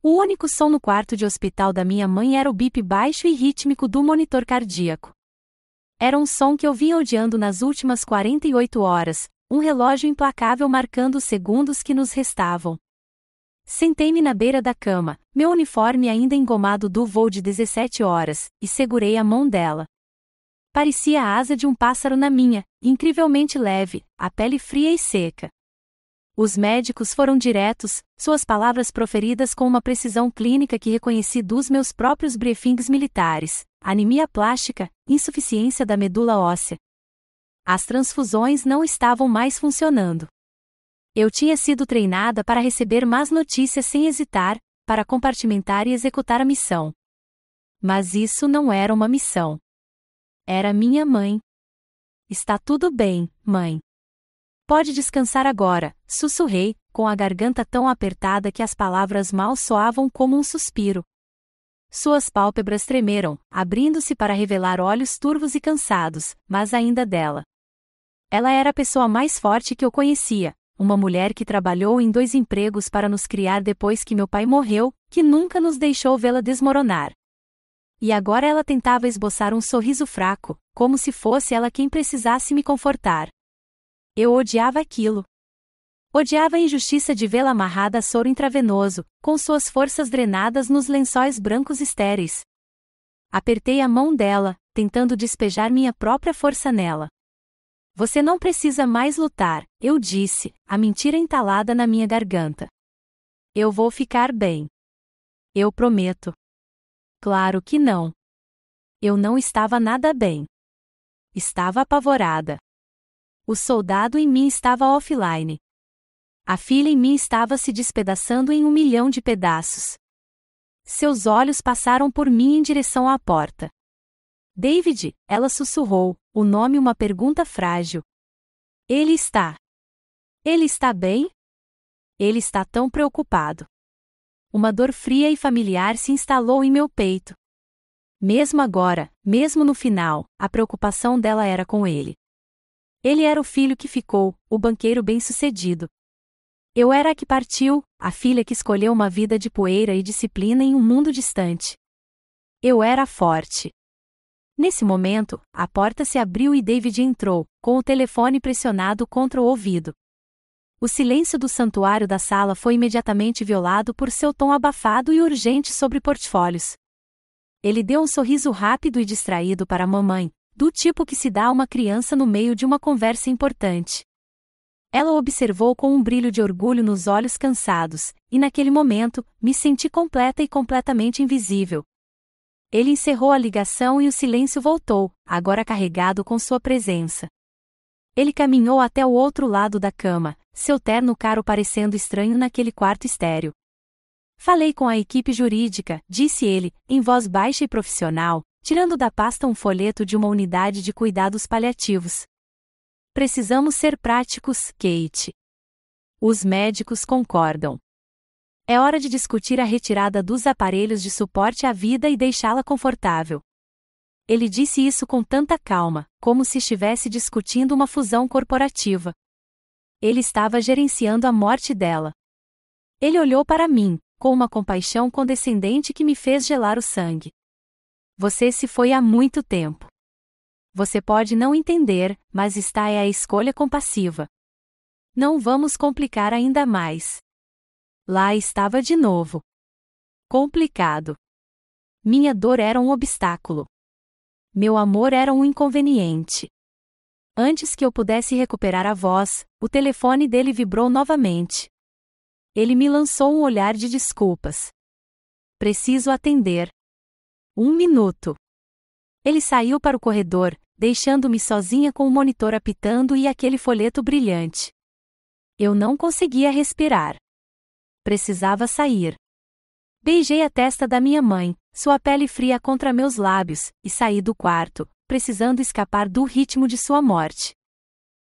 O único som no quarto de hospital da minha mãe era o bip baixo e rítmico do monitor cardíaco. Era um som que eu vinha odiando nas últimas 48 horas, um relógio implacável marcando os segundos que nos restavam. Sentei-me na beira da cama, meu uniforme ainda engomado do voo de 17 horas, e segurei a mão dela. Parecia a asa de um pássaro na minha, incrivelmente leve, a pele fria e seca. Os médicos foram diretos, suas palavras proferidas com uma precisão clínica que reconheci dos meus próprios briefings militares: anemia plástica, insuficiência da medula óssea. As transfusões não estavam mais funcionando. Eu tinha sido treinada para receber más notícias sem hesitar, para compartimentar e executar a missão. Mas isso não era uma missão. Era minha mãe. Está tudo bem, mãe. Pode descansar agora, sussurrei, com a garganta tão apertada que as palavras mal soavam como um suspiro. Suas pálpebras tremeram, abrindo-se para revelar olhos turvos e cansados, mas ainda dela. Ela era a pessoa mais forte que eu conhecia, uma mulher que trabalhou em 2 empregos para nos criar depois que meu pai morreu, que nunca nos deixou vê-la desmoronar. E agora ela tentava esboçar um sorriso fraco, como se fosse ela quem precisasse me confortar. Eu odiava aquilo. Odiava a injustiça de vê-la amarrada a soro intravenoso, com suas forças drenadas nos lençóis brancos estéreis. Apertei a mão dela, tentando despejar minha própria força nela. Você não precisa mais lutar, eu disse, a mentira entalada na minha garganta. Eu vou ficar bem. Eu prometo. Claro que não. Eu não estava nada bem. Estava apavorada. O soldado em mim estava offline. A filha em mim estava se despedaçando em 1 milhão de pedaços. Seus olhos passaram por mim em direção à porta. David, ela sussurrou, o nome uma pergunta frágil. Ele está. Ele está bem? Ele está tão preocupado. Uma dor fria e familiar se instalou em meu peito. Mesmo agora, mesmo no final, a preocupação dela era com ele. Ele era o filho que ficou, o banqueiro bem-sucedido. Eu era a que partiu, a filha que escolheu uma vida de poeira e disciplina em um mundo distante. Eu era forte. Nesse momento, a porta se abriu e David entrou, com o telefone pressionado contra o ouvido. O silêncio do santuário da sala foi imediatamente violado por seu tom abafado e urgente sobre portfólios. Ele deu um sorriso rápido e distraído para a mamãe, do tipo que se dá a uma criança no meio de uma conversa importante. Ela o observou com um brilho de orgulho nos olhos cansados, e naquele momento, me senti completa e completamente invisível. Ele encerrou a ligação e o silêncio voltou, agora carregado com sua presença. Ele caminhou até o outro lado da cama, seu terno caro parecendo estranho naquele quarto estéril. Falei com a equipe jurídica, disse ele, em voz baixa e profissional, tirando da pasta um folheto de uma unidade de cuidados paliativos. Precisamos ser práticos, Kate. Os médicos concordam. É hora de discutir a retirada dos aparelhos de suporte à vida e deixá-la confortável. Ele disse isso com tanta calma, como se estivesse discutindo uma fusão corporativa. Ele estava gerenciando a morte dela. Ele olhou para mim, com uma compaixão condescendente que me fez gelar o sangue. Você se foi há muito tempo. Você pode não entender, mas esta é a escolha compassiva. Não vamos complicar ainda mais. Lá estava de novo. Complicado. Minha dor era um obstáculo. Meu amor era um inconveniente. Antes que eu pudesse recuperar a voz, o telefone dele vibrou novamente. Ele me lançou um olhar de desculpas. Preciso atender. 1 minuto. Ele saiu para o corredor, deixando-me sozinha com o monitor apitando e aquele folheto brilhante. Eu não conseguia respirar. Precisava sair. Beijei a testa da minha mãe, sua pele fria contra meus lábios, e saí do quarto, precisando escapar do ritmo de sua morte.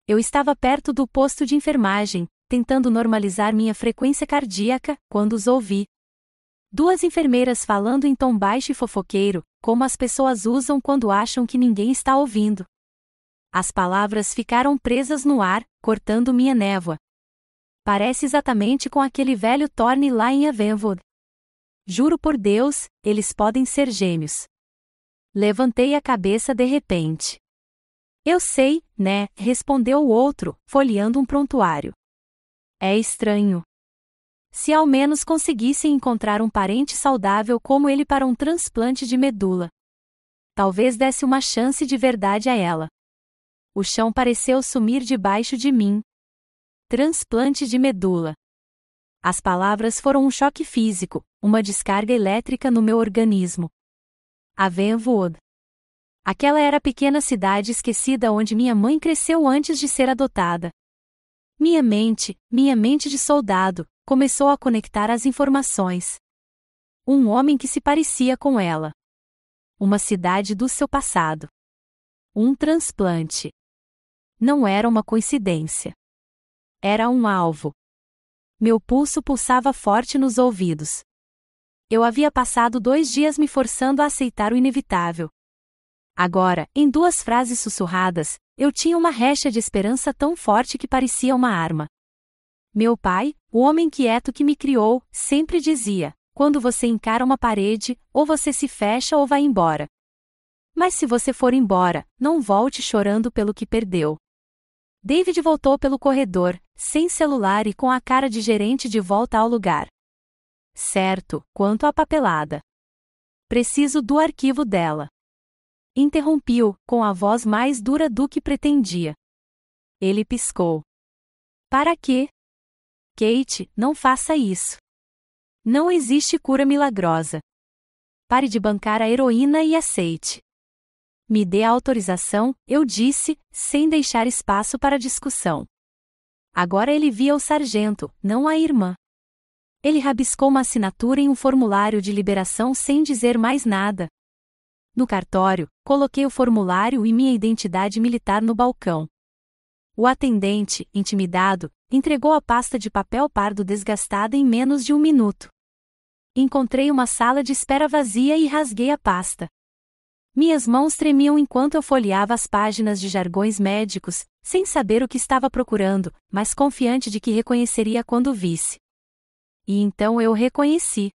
Eu estava perto do posto de enfermagem, tentando normalizar minha frequência cardíaca, quando os ouvi. 2 enfermeiras falando em tom baixo e fofoqueiro, como as pessoas usam quando acham que ninguém está ouvindo. As palavras ficaram presas no ar, cortando minha névoa. Parece exatamente com aquele velho Thorne lá em Avenwood. Juro por Deus, eles podem ser gêmeos. Levantei a cabeça de repente. Eu sei, né? Respondeu o outro, folheando um prontuário. É estranho. Se ao menos conseguissem encontrar um parente saudável como ele para um transplante de medula. Talvez desse uma chance de verdade a ela. O chão pareceu sumir debaixo de mim. Transplante de medula. As palavras foram um choque físico, uma descarga elétrica no meu organismo. Avenwood. Aquela era a pequena cidade esquecida onde minha mãe cresceu antes de ser adotada. Minha mente de soldado, começou a conectar as informações. Um homem que se parecia com ela. Uma cidade do seu passado. Um transplante. Não era uma coincidência. Era um alvo. Meu pulso pulsava forte nos ouvidos. Eu havia passado 2 dias me forçando a aceitar o inevitável. Agora, em 2 frases sussurradas, eu tinha uma recha de esperança tão forte que parecia uma arma. Meu pai, o homem quieto que me criou, sempre dizia: quando você encara uma parede, ou você se fecha ou vai embora. Mas se você for embora, não volte chorando pelo que perdeu. David voltou pelo corredor, sem celular e com a cara de gerente de volta ao lugar. Certo, quanto à papelada. Preciso do arquivo dela. Interrompi-o, com a voz mais dura do que pretendia. Ele piscou. Para quê? Kate, não faça isso. Não existe cura milagrosa. Pare de bancar a heroína e aceite. Me dê a autorização, eu disse, sem deixar espaço para discussão. Agora ele via o sargento, não a irmã. Ele rabiscou uma assinatura em um formulário de liberação sem dizer mais nada. No cartório, coloquei o formulário e minha identidade militar no balcão. O atendente, intimidado, entregou a pasta de papel pardo desgastada em menos de 1 minuto. Encontrei uma sala de espera vazia e rasguei a pasta. Minhas mãos tremiam enquanto eu folheava as páginas de jargões médicos, sem saber o que estava procurando, mas confiante de que reconheceria quando visse. E então eu reconheci.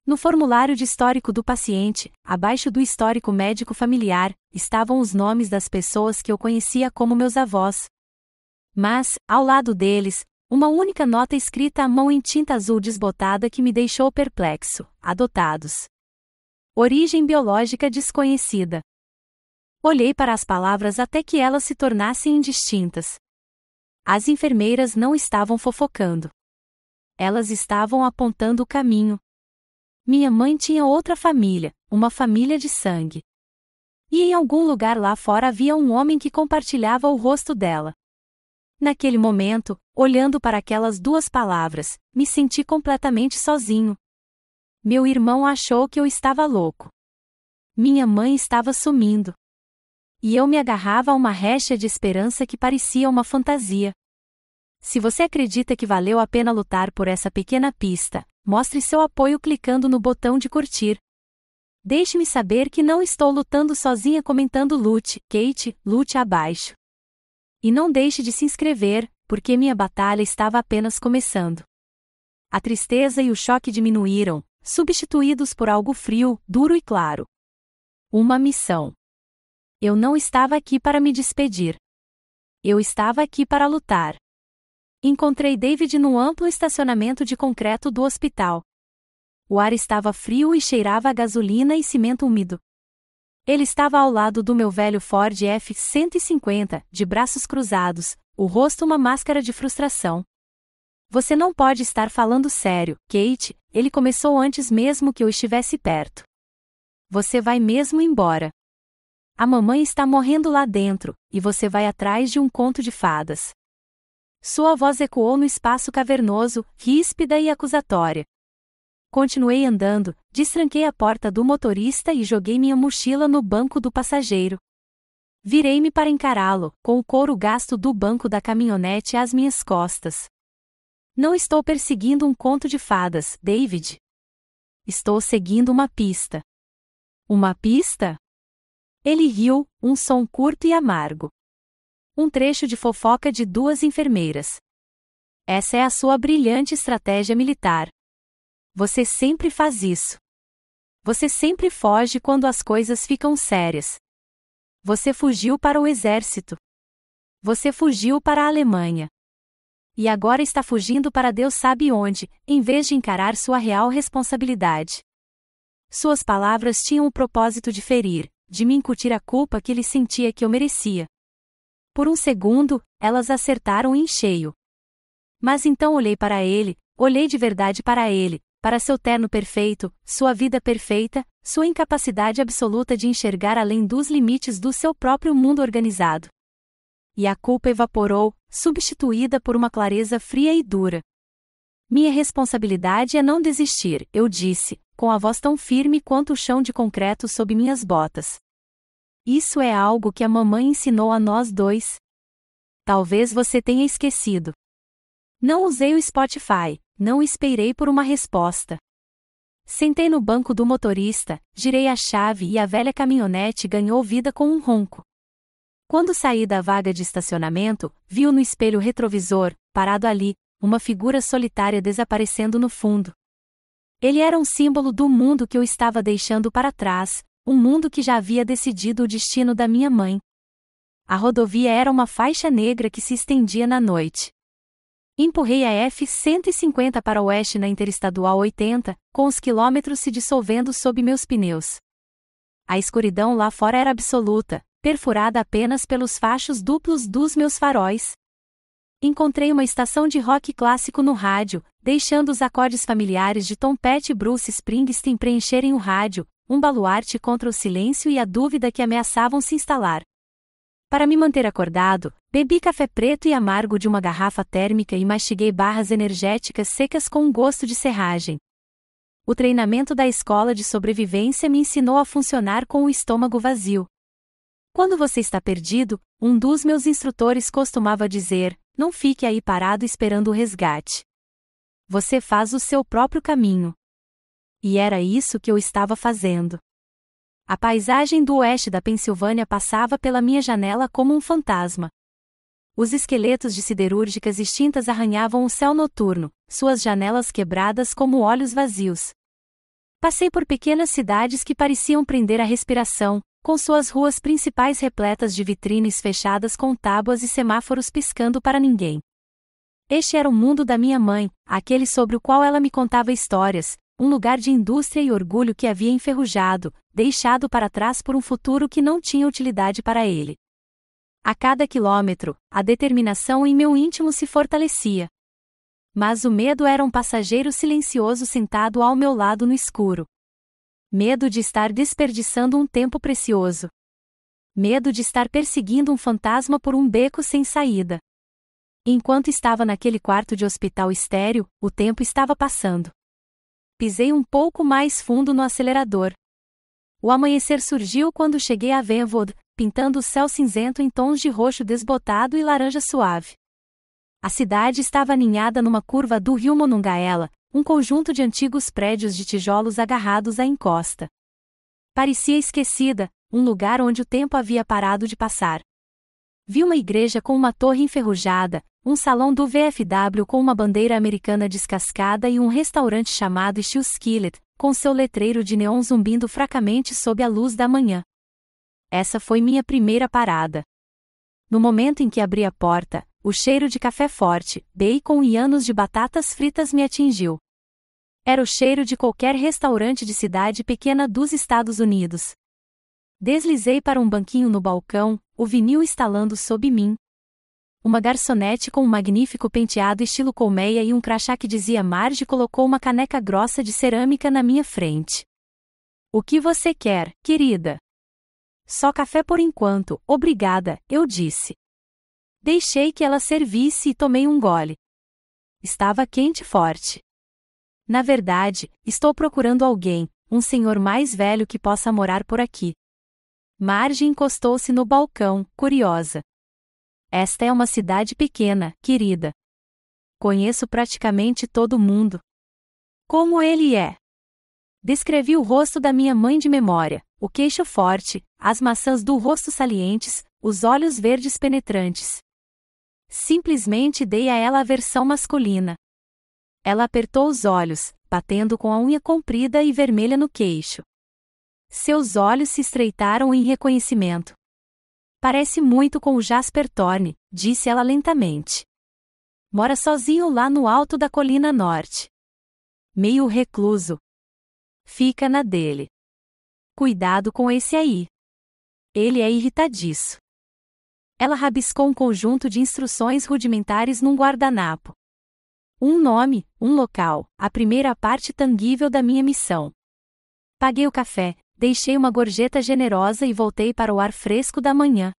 No formulário de histórico do paciente, abaixo do histórico médico familiar, estavam os nomes das pessoas que eu conhecia como meus avós. Mas, ao lado deles, uma única nota escrita à mão em tinta azul desbotada que me deixou perplexo: adotados. Origem biológica desconhecida. Olhei para as palavras até que elas se tornassem indistintas. As enfermeiras não estavam fofocando. Elas estavam apontando o caminho. Minha mãe tinha outra família, uma família de sangue. E em algum lugar lá fora havia um homem que compartilhava o rosto dela. Naquele momento, olhando para aquelas 2 palavras, me senti completamente sozinho. Meu irmão achou que eu estava louco. Minha mãe estava sumindo. E eu me agarrava a uma recha de esperança que parecia uma fantasia. Se você acredita que valeu a pena lutar por essa pequena pista, mostre seu apoio clicando no botão de curtir. Deixe-me saber que não estou lutando sozinha comentando lute, Kate, lute abaixo. E não deixe de se inscrever, porque minha batalha estava apenas começando. A tristeza e o choque diminuíram, substituídos por algo frio, duro e claro. Uma missão. Eu não estava aqui para me despedir. Eu estava aqui para lutar. Encontrei David no amplo estacionamento de concreto do hospital. O ar estava frio e cheirava a gasolina e cimento úmido. Ele estava ao lado do meu velho Ford F-150, de braços cruzados, o rosto uma máscara de frustração. Você não pode estar falando sério, Kate, ele começou antes mesmo que eu estivesse perto. Você vai mesmo embora. A mamãe está morrendo lá dentro, e você vai atrás de um conto de fadas. Sua voz ecoou no espaço cavernoso, ríspida e acusatória. Continuei andando, destranquei a porta do motorista e joguei minha mochila no banco do passageiro. Virei-me para encará-lo, com o couro gasto do banco da caminhonete às minhas costas. Não estou perseguindo um conto de fadas, David. Estou seguindo uma pista. Uma pista? Ele riu, um som curto e amargo. Um trecho de fofoca de 2 enfermeiras. Essa é a sua brilhante estratégia militar. Você sempre faz isso. Você sempre foge quando as coisas ficam sérias. Você fugiu para o exército. Você fugiu para a Alemanha. E agora está fugindo para Deus sabe onde, em vez de encarar sua real responsabilidade. Suas palavras tinham o propósito de ferir, de me incutir a culpa que ele sentia que eu merecia. Por um segundo, elas acertaram em cheio. Mas então olhei para ele, olhei de verdade para ele, para seu terno perfeito, sua vida perfeita, sua incapacidade absoluta de enxergar além dos limites do seu próprio mundo organizado. E a culpa evaporou, substituída por uma clareza fria e dura. Minha responsabilidade é não desistir, eu disse, com a voz tão firme quanto o chão de concreto sob minhas botas. Isso é algo que a mamãe ensinou a nós dois. Talvez você tenha esquecido. Não usei o Spotify, não esperei por uma resposta. Sentei no banco do motorista, girei a chave e a velha caminhonete ganhou vida com um ronco. Quando saí da vaga de estacionamento, vi no espelho retrovisor, parado ali, uma figura solitária desaparecendo no fundo. Ele era um símbolo do mundo que eu estava deixando para trás, um mundo que já havia decidido o destino da minha mãe. A rodovia era uma faixa negra que se estendia na noite. Empurrei a F-150 para o oeste na Interestadual 80, com os quilômetros se dissolvendo sob meus pneus. A escuridão lá fora era absoluta, perfurada apenas pelos fachos duplos dos meus faróis. Encontrei uma estação de rock clássico no rádio, deixando os acordes familiares de Tom Petty e Bruce Springsteen preencherem o rádio, um baluarte contra o silêncio e a dúvida que ameaçavam se instalar. Para me manter acordado, bebi café preto e amargo de uma garrafa térmica e mastiguei barras energéticas secas com um gosto de serragem. O treinamento da escola de sobrevivência me ensinou a funcionar com o estômago vazio. Quando você está perdido, um dos meus instrutores costumava dizer, não fique aí parado esperando o resgate. Você faz o seu próprio caminho. E era isso que eu estava fazendo. A paisagem do oeste da Pensilvânia passava pela minha janela como um fantasma. Os esqueletos de siderúrgicas extintas arranhavam o céu noturno, suas janelas quebradas como olhos vazios. Passei por pequenas cidades que pareciam prender a respiração, com suas ruas principais repletas de vitrines fechadas com tábuas e semáforos piscando para ninguém. Este era o mundo da minha mãe, aquele sobre o qual ela me contava histórias, um lugar de indústria e orgulho que havia enferrujado, deixado para trás por um futuro que não tinha utilidade para ele. A cada quilômetro, a determinação em meu íntimo se fortalecia. Mas o medo era um passageiro silencioso sentado ao meu lado no escuro. Medo de estar desperdiçando um tempo precioso. Medo de estar perseguindo um fantasma por um beco sem saída. Enquanto estava naquele quarto de hospital estéril, o tempo estava passando. Pisei um pouco mais fundo no acelerador. O amanhecer surgiu quando cheguei a Venwood, pintando o céu cinzento em tons de roxo desbotado e laranja suave. A cidade estava aninhada numa curva do rio Monongahela, um conjunto de antigos prédios de tijolos agarrados à encosta. Parecia esquecida, um lugar onde o tempo havia parado de passar. Vi uma igreja com uma torre enferrujada, um salão do VFW com uma bandeira americana descascada e um restaurante chamado Steel Skillet, com seu letreiro de neon zumbindo fracamente sob a luz da manhã. Essa foi minha primeira parada. No momento em que abri a porta, o cheiro de café forte, bacon e anos de batatas fritas me atingiu. Era o cheiro de qualquer restaurante de cidade pequena dos Estados Unidos. Deslizei para um banquinho no balcão, o vinil estalando sob mim. Uma garçonete com um magnífico penteado estilo colmeia e um crachá que dizia Marge colocou uma caneca grossa de cerâmica na minha frente. O que você quer, querida? Só café por enquanto, obrigada, eu disse. Deixei que ela servisse e tomei um gole. Estava quente e forte. Na verdade, estou procurando alguém, um senhor mais velho que possa morar por aqui. Marge encostou-se no balcão, curiosa. Esta é uma cidade pequena, querida. Conheço praticamente todo mundo. Como ele é? Descrevi o rosto da minha mãe de memória, o queixo forte, as maçãs do rosto salientes, os olhos verdes penetrantes. Simplesmente dei a ela a versão masculina. Ela apertou os olhos, batendo com a unha comprida e vermelha no queixo. Seus olhos se estreitaram em reconhecimento. Parece muito com o Jasper Thorne, disse ela lentamente. Mora sozinho lá no alto da colina norte. Meio recluso. Fica na dele. Cuidado com esse aí. Ele é irritadiço. Ela rabiscou um conjunto de instruções rudimentares num guardanapo. Um nome, um local, a primeira parte tangível da minha missão. Paguei o café, deixei uma gorjeta generosa e voltei para o ar fresco da manhã.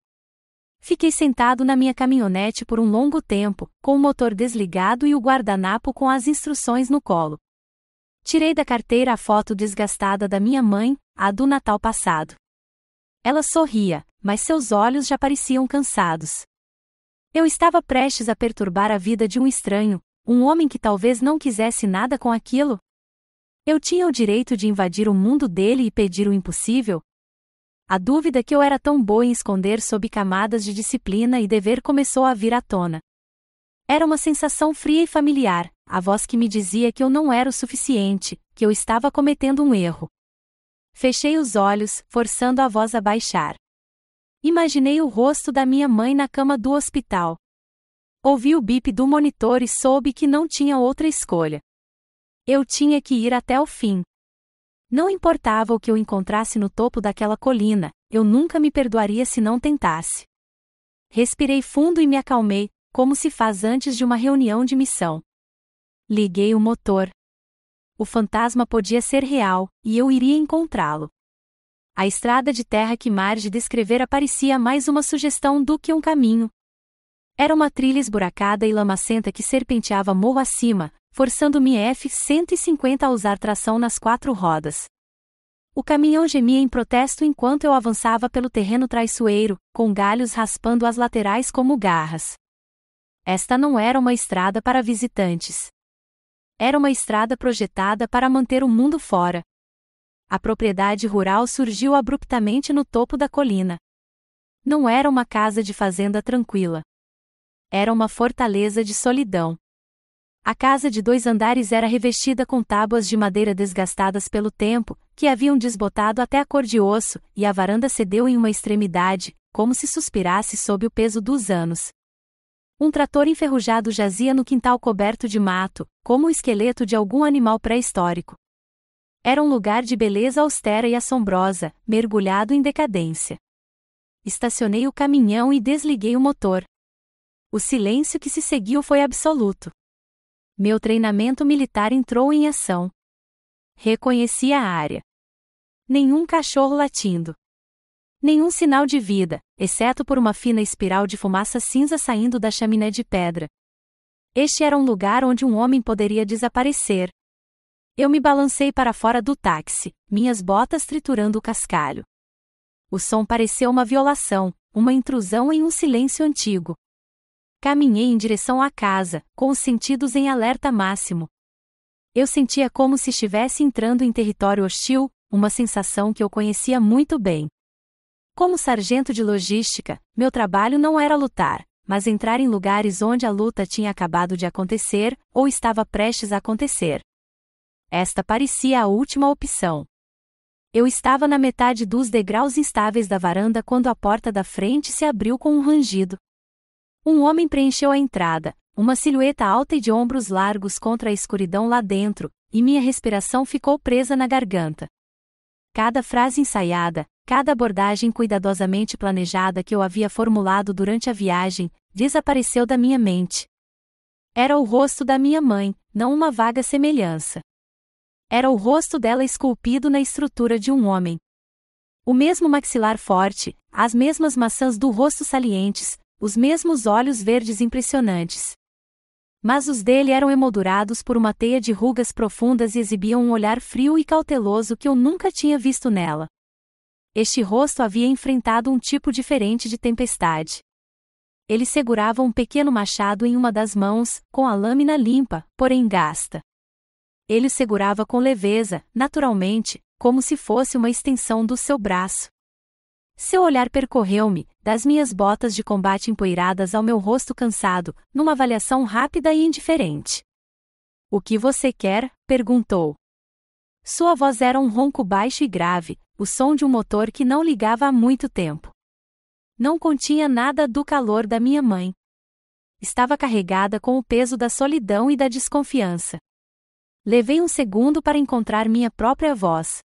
Fiquei sentado na minha caminhonete por um longo tempo, com o motor desligado e o guardanapo com as instruções no colo. Tirei da carteira a foto desgastada da minha mãe, a do Natal passado. Ela sorria, mas seus olhos já pareciam cansados. Eu estava prestes a perturbar a vida de um estranho, um homem que talvez não quisesse nada com aquilo. Eu tinha o direito de invadir o mundo dele e pedir o impossível? A dúvida que eu era tão boa em esconder sob camadas de disciplina e dever começou a vir à tona. Era uma sensação fria e familiar, a voz que me dizia que eu não era o suficiente, que eu estava cometendo um erro. Fechei os olhos, forçando a voz a baixar. Imaginei o rosto da minha mãe na cama do hospital. Ouvi o bip do monitor e soube que não tinha outra escolha. Eu tinha que ir até o fim. Não importava o que eu encontrasse no topo daquela colina, eu nunca me perdoaria se não tentasse. Respirei fundo e me acalmei, como se faz antes de uma reunião de missão. Liguei o motor. O fantasma podia ser real, e eu iria encontrá-lo. A estrada de terra que Marge descrevera parecia mais uma sugestão do que um caminho. Era uma trilha esburacada e lamacenta que serpenteava morro acima, forçando minha F-150 a usar tração nas 4 rodas. O caminhão gemia em protesto enquanto eu avançava pelo terreno traiçoeiro, com galhos raspando as laterais como garras. Esta não era uma estrada para visitantes. Era uma estrada projetada para manter o mundo fora. A propriedade rural surgiu abruptamente no topo da colina. Não era uma casa de fazenda tranquila. Era uma fortaleza de solidão. A casa de 2 andares era revestida com tábuas de madeira desgastadas pelo tempo, que haviam desbotado até a cor de osso, e a varanda cedeu em uma extremidade, como se suspirasse sob o peso dos anos. Um trator enferrujado jazia no quintal coberto de mato, como o esqueleto de algum animal pré-histórico. Era um lugar de beleza austera e assombrosa, mergulhado em decadência. Estacionei o caminhão e desliguei o motor. O silêncio que se seguiu foi absoluto. Meu treinamento militar entrou em ação. Reconheci a área. Nenhum cachorro latindo. Nenhum sinal de vida, exceto por uma fina espiral de fumaça cinza saindo da chaminé de pedra. Este era um lugar onde um homem poderia desaparecer. Eu me balancei para fora do táxi, minhas botas triturando o cascalho. O som pareceu uma violação, uma intrusão em um silêncio antigo. Caminhei em direção à casa, com os sentidos em alerta máximo. Eu sentia como se estivesse entrando em território hostil, uma sensação que eu conhecia muito bem. Como sargento de logística, meu trabalho não era lutar, mas entrar em lugares onde a luta tinha acabado de acontecer, ou estava prestes a acontecer. Esta parecia a última opção. Eu estava na metade dos degraus instáveis da varanda quando a porta da frente se abriu com um rangido. Um homem preencheu a entrada, uma silhueta alta e de ombros largos contra a escuridão lá dentro, e minha respiração ficou presa na garganta. Cada frase ensaiada, cada abordagem cuidadosamente planejada que eu havia formulado durante a viagem, desapareceu da minha mente. Era o rosto da minha mãe, não uma vaga semelhança. Era o rosto dela esculpido na estrutura de um homem. O mesmo maxilar forte, as mesmas maçãs do rosto salientes, os mesmos olhos verdes impressionantes. Mas os dele eram emoldurados por uma teia de rugas profundas e exibiam um olhar frio e cauteloso que eu nunca tinha visto nela. Este rosto havia enfrentado um tipo diferente de tempestade. Ele segurava um pequeno machado em uma das mãos, com a lâmina limpa, porém gasta. Ele o segurava com leveza, naturalmente, como se fosse uma extensão do seu braço. Seu olhar percorreu-me, das minhas botas de combate empoeiradas ao meu rosto cansado, numa avaliação rápida e indiferente. O que você quer? Perguntou. Sua voz era um ronco baixo e grave, o som de um motor que não ligava há muito tempo. Não continha nada do calor da minha mãe. Estava carregada com o peso da solidão e da desconfiança. Levei um segundo para encontrar minha própria voz.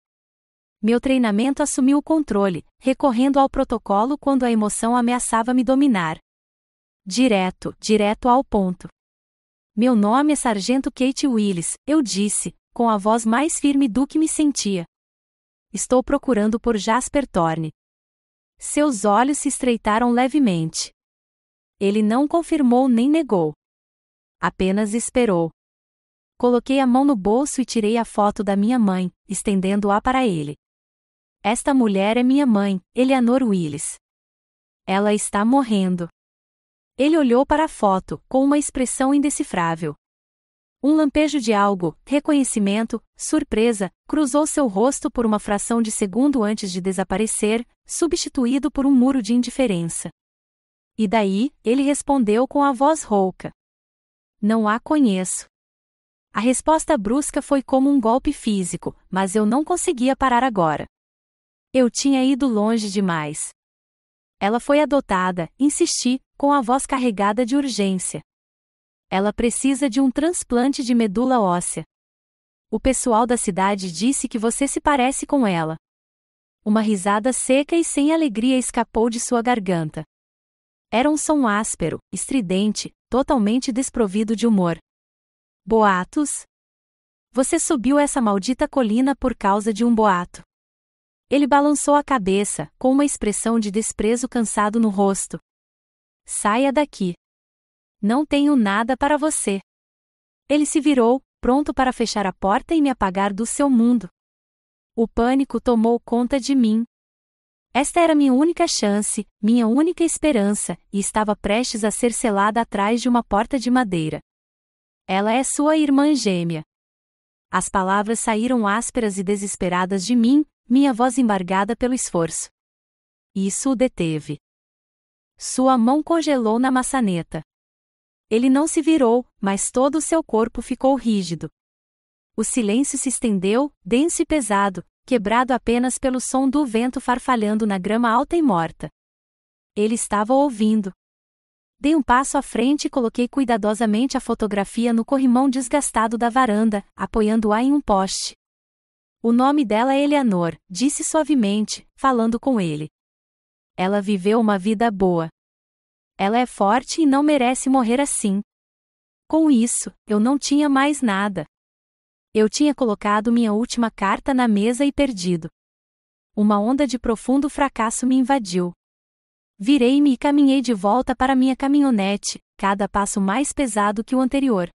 Meu treinamento assumiu o controle, recorrendo ao protocolo quando a emoção ameaçava me dominar. Direto ao ponto. Meu nome é Sargento Kate Willis, eu disse, com a voz mais firme do que me sentia. Estou procurando por Jasper Thorne. Seus olhos se estreitaram levemente. Ele não confirmou nem negou. Apenas esperou. Coloquei a mão no bolso e tirei a foto da minha mãe, estendendo-a para ele. Esta mulher é minha mãe, Eleanor Willis. Ela está morrendo. Ele olhou para a foto, com uma expressão indecifrável. Um lampejo de algo, reconhecimento, surpresa, cruzou seu rosto por uma fração de segundo antes de desaparecer, substituído por um muro de indiferença. E daí, ele respondeu com a voz rouca. Não a conheço. A resposta brusca foi como um golpe físico, mas eu não conseguia parar agora. Eu tinha ido longe demais. Ela foi adotada, insisti, com a voz carregada de urgência. Ela precisa de um transplante de medula óssea. O pessoal da cidade disse que você se parece com ela. Uma risada seca e sem alegria escapou de sua garganta. Era um som áspero, estridente, totalmente desprovido de humor. Boatos? Você subiu essa maldita colina por causa de um boato. Ele balançou a cabeça, com uma expressão de desprezo cansado no rosto. Saia daqui. Não tenho nada para você. Ele se virou, pronto para fechar a porta e me apagar do seu mundo. O pânico tomou conta de mim. Esta era minha única chance, minha única esperança, e estava prestes a ser selada atrás de uma porta de madeira. Ela é sua irmã gêmea. As palavras saíram ásperas e desesperadas de mim, minha voz embargada pelo esforço. Isso o deteve. Sua mão congelou na maçaneta. Ele não se virou, mas todo o seu corpo ficou rígido. O silêncio se estendeu, denso e pesado, quebrado apenas pelo som do vento farfalhando na grama alta e morta. Ele estava ouvindo. Dei um passo à frente e coloquei cuidadosamente a fotografia no corrimão desgastado da varanda, apoiando-a em um poste. O nome dela é Eleanor, disse suavemente, falando com ele. Ela viveu uma vida boa. Ela é forte e não merece morrer assim. Com isso, eu não tinha mais nada. Eu tinha colocado minha última carta na mesa e perdido. Uma onda de profundo fracasso me invadiu. Virei-me e caminhei de volta para minha caminhonete, cada passo mais pesado que o anterior.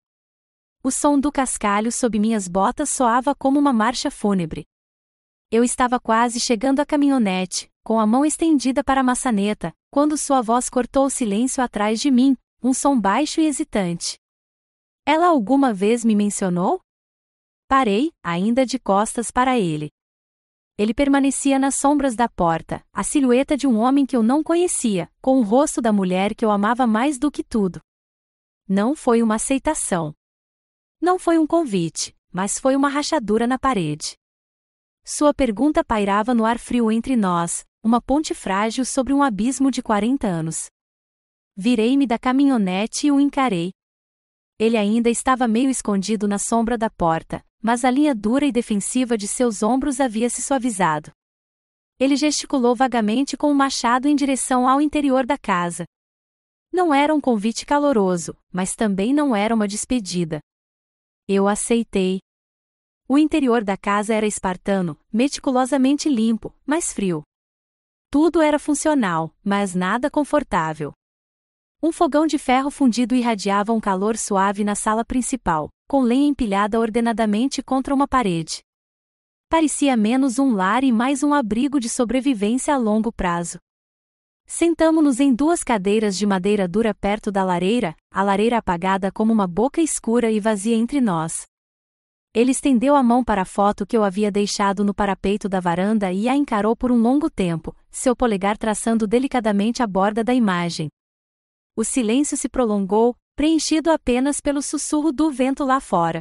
O som do cascalho sob minhas botas soava como uma marcha fúnebre. Eu estava quase chegando à caminhonete, com a mão estendida para a maçaneta, quando sua voz cortou o silêncio atrás de mim, um som baixo e hesitante. Ela alguma vez me mencionou? Parei, ainda de costas para ele. Ele permanecia nas sombras da porta, a silhueta de um homem que eu não conhecia, com o rosto da mulher que eu amava mais do que tudo. Não foi uma aceitação. Não foi um convite, mas foi uma rachadura na parede. Sua pergunta pairava no ar frio entre nós, uma ponte frágil sobre um abismo de 40 anos. Virei-me da caminhonete e o encarei. Ele ainda estava meio escondido na sombra da porta, mas a linha dura e defensiva de seus ombros havia se suavizado. Ele gesticulou vagamente com o machado em direção ao interior da casa. Não era um convite caloroso, mas também não era uma despedida. Eu aceitei. O interior da casa era espartano, meticulosamente limpo, mas frio. Tudo era funcional, mas nada confortável. Um fogão de ferro fundido irradiava um calor suave na sala principal, com lenha empilhada ordenadamente contra uma parede. Parecia menos um lar e mais um abrigo de sobrevivência a longo prazo. Sentamo-nos em duas cadeiras de madeira dura perto da lareira, a lareira apagada como uma boca escura e vazia entre nós. Ele estendeu a mão para a foto que eu havia deixado no parapeito da varanda e a encarou por um longo tempo, seu polegar traçando delicadamente a borda da imagem. O silêncio se prolongou, preenchido apenas pelo sussurro do vento lá fora.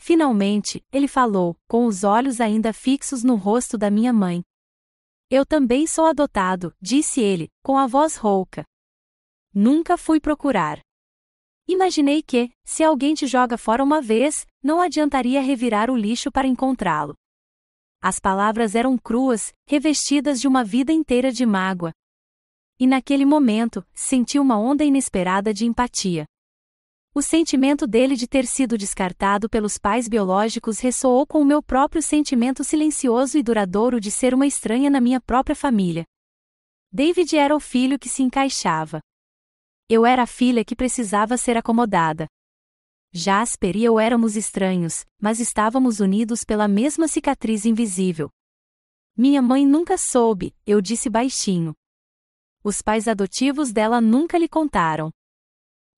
Finalmente, ele falou, com os olhos ainda fixos no rosto da minha mãe. Eu também sou adotado, disse ele, com a voz rouca. Nunca fui procurar. Imaginei que, se alguém te joga fora uma vez, não adiantaria revirar o lixo para encontrá-lo. As palavras eram cruas, revestidas de uma vida inteira de mágoa. E naquele momento, senti uma onda inesperada de empatia. O sentimento dele de ter sido descartado pelos pais biológicos ressoou com o meu próprio sentimento silencioso e duradouro de ser uma estranha na minha própria família. David era o filho que se encaixava. Eu era a filha que precisava ser acomodada. Jasper e eu éramos estranhos, mas estávamos unidos pela mesma cicatriz invisível. Minha mãe nunca soube, eu disse baixinho. Os pais adotivos dela nunca lhe contaram.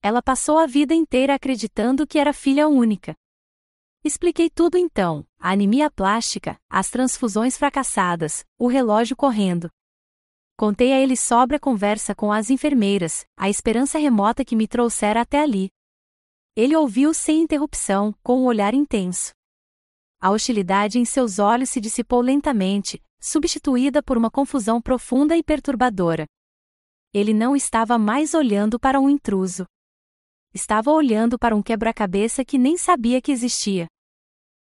Ela passou a vida inteira acreditando que era filha única. Expliquei tudo então, a anemia plástica, as transfusões fracassadas, o relógio correndo. Contei a ele sobre a conversa com as enfermeiras, a esperança remota que me trouxera até ali. Ele ouviu sem interrupção, com um olhar intenso. A hostilidade em seus olhos se dissipou lentamente, substituída por uma confusão profunda e perturbadora. Ele não estava mais olhando para um intruso. Estava olhando para um quebra-cabeça que nem sabia que existia.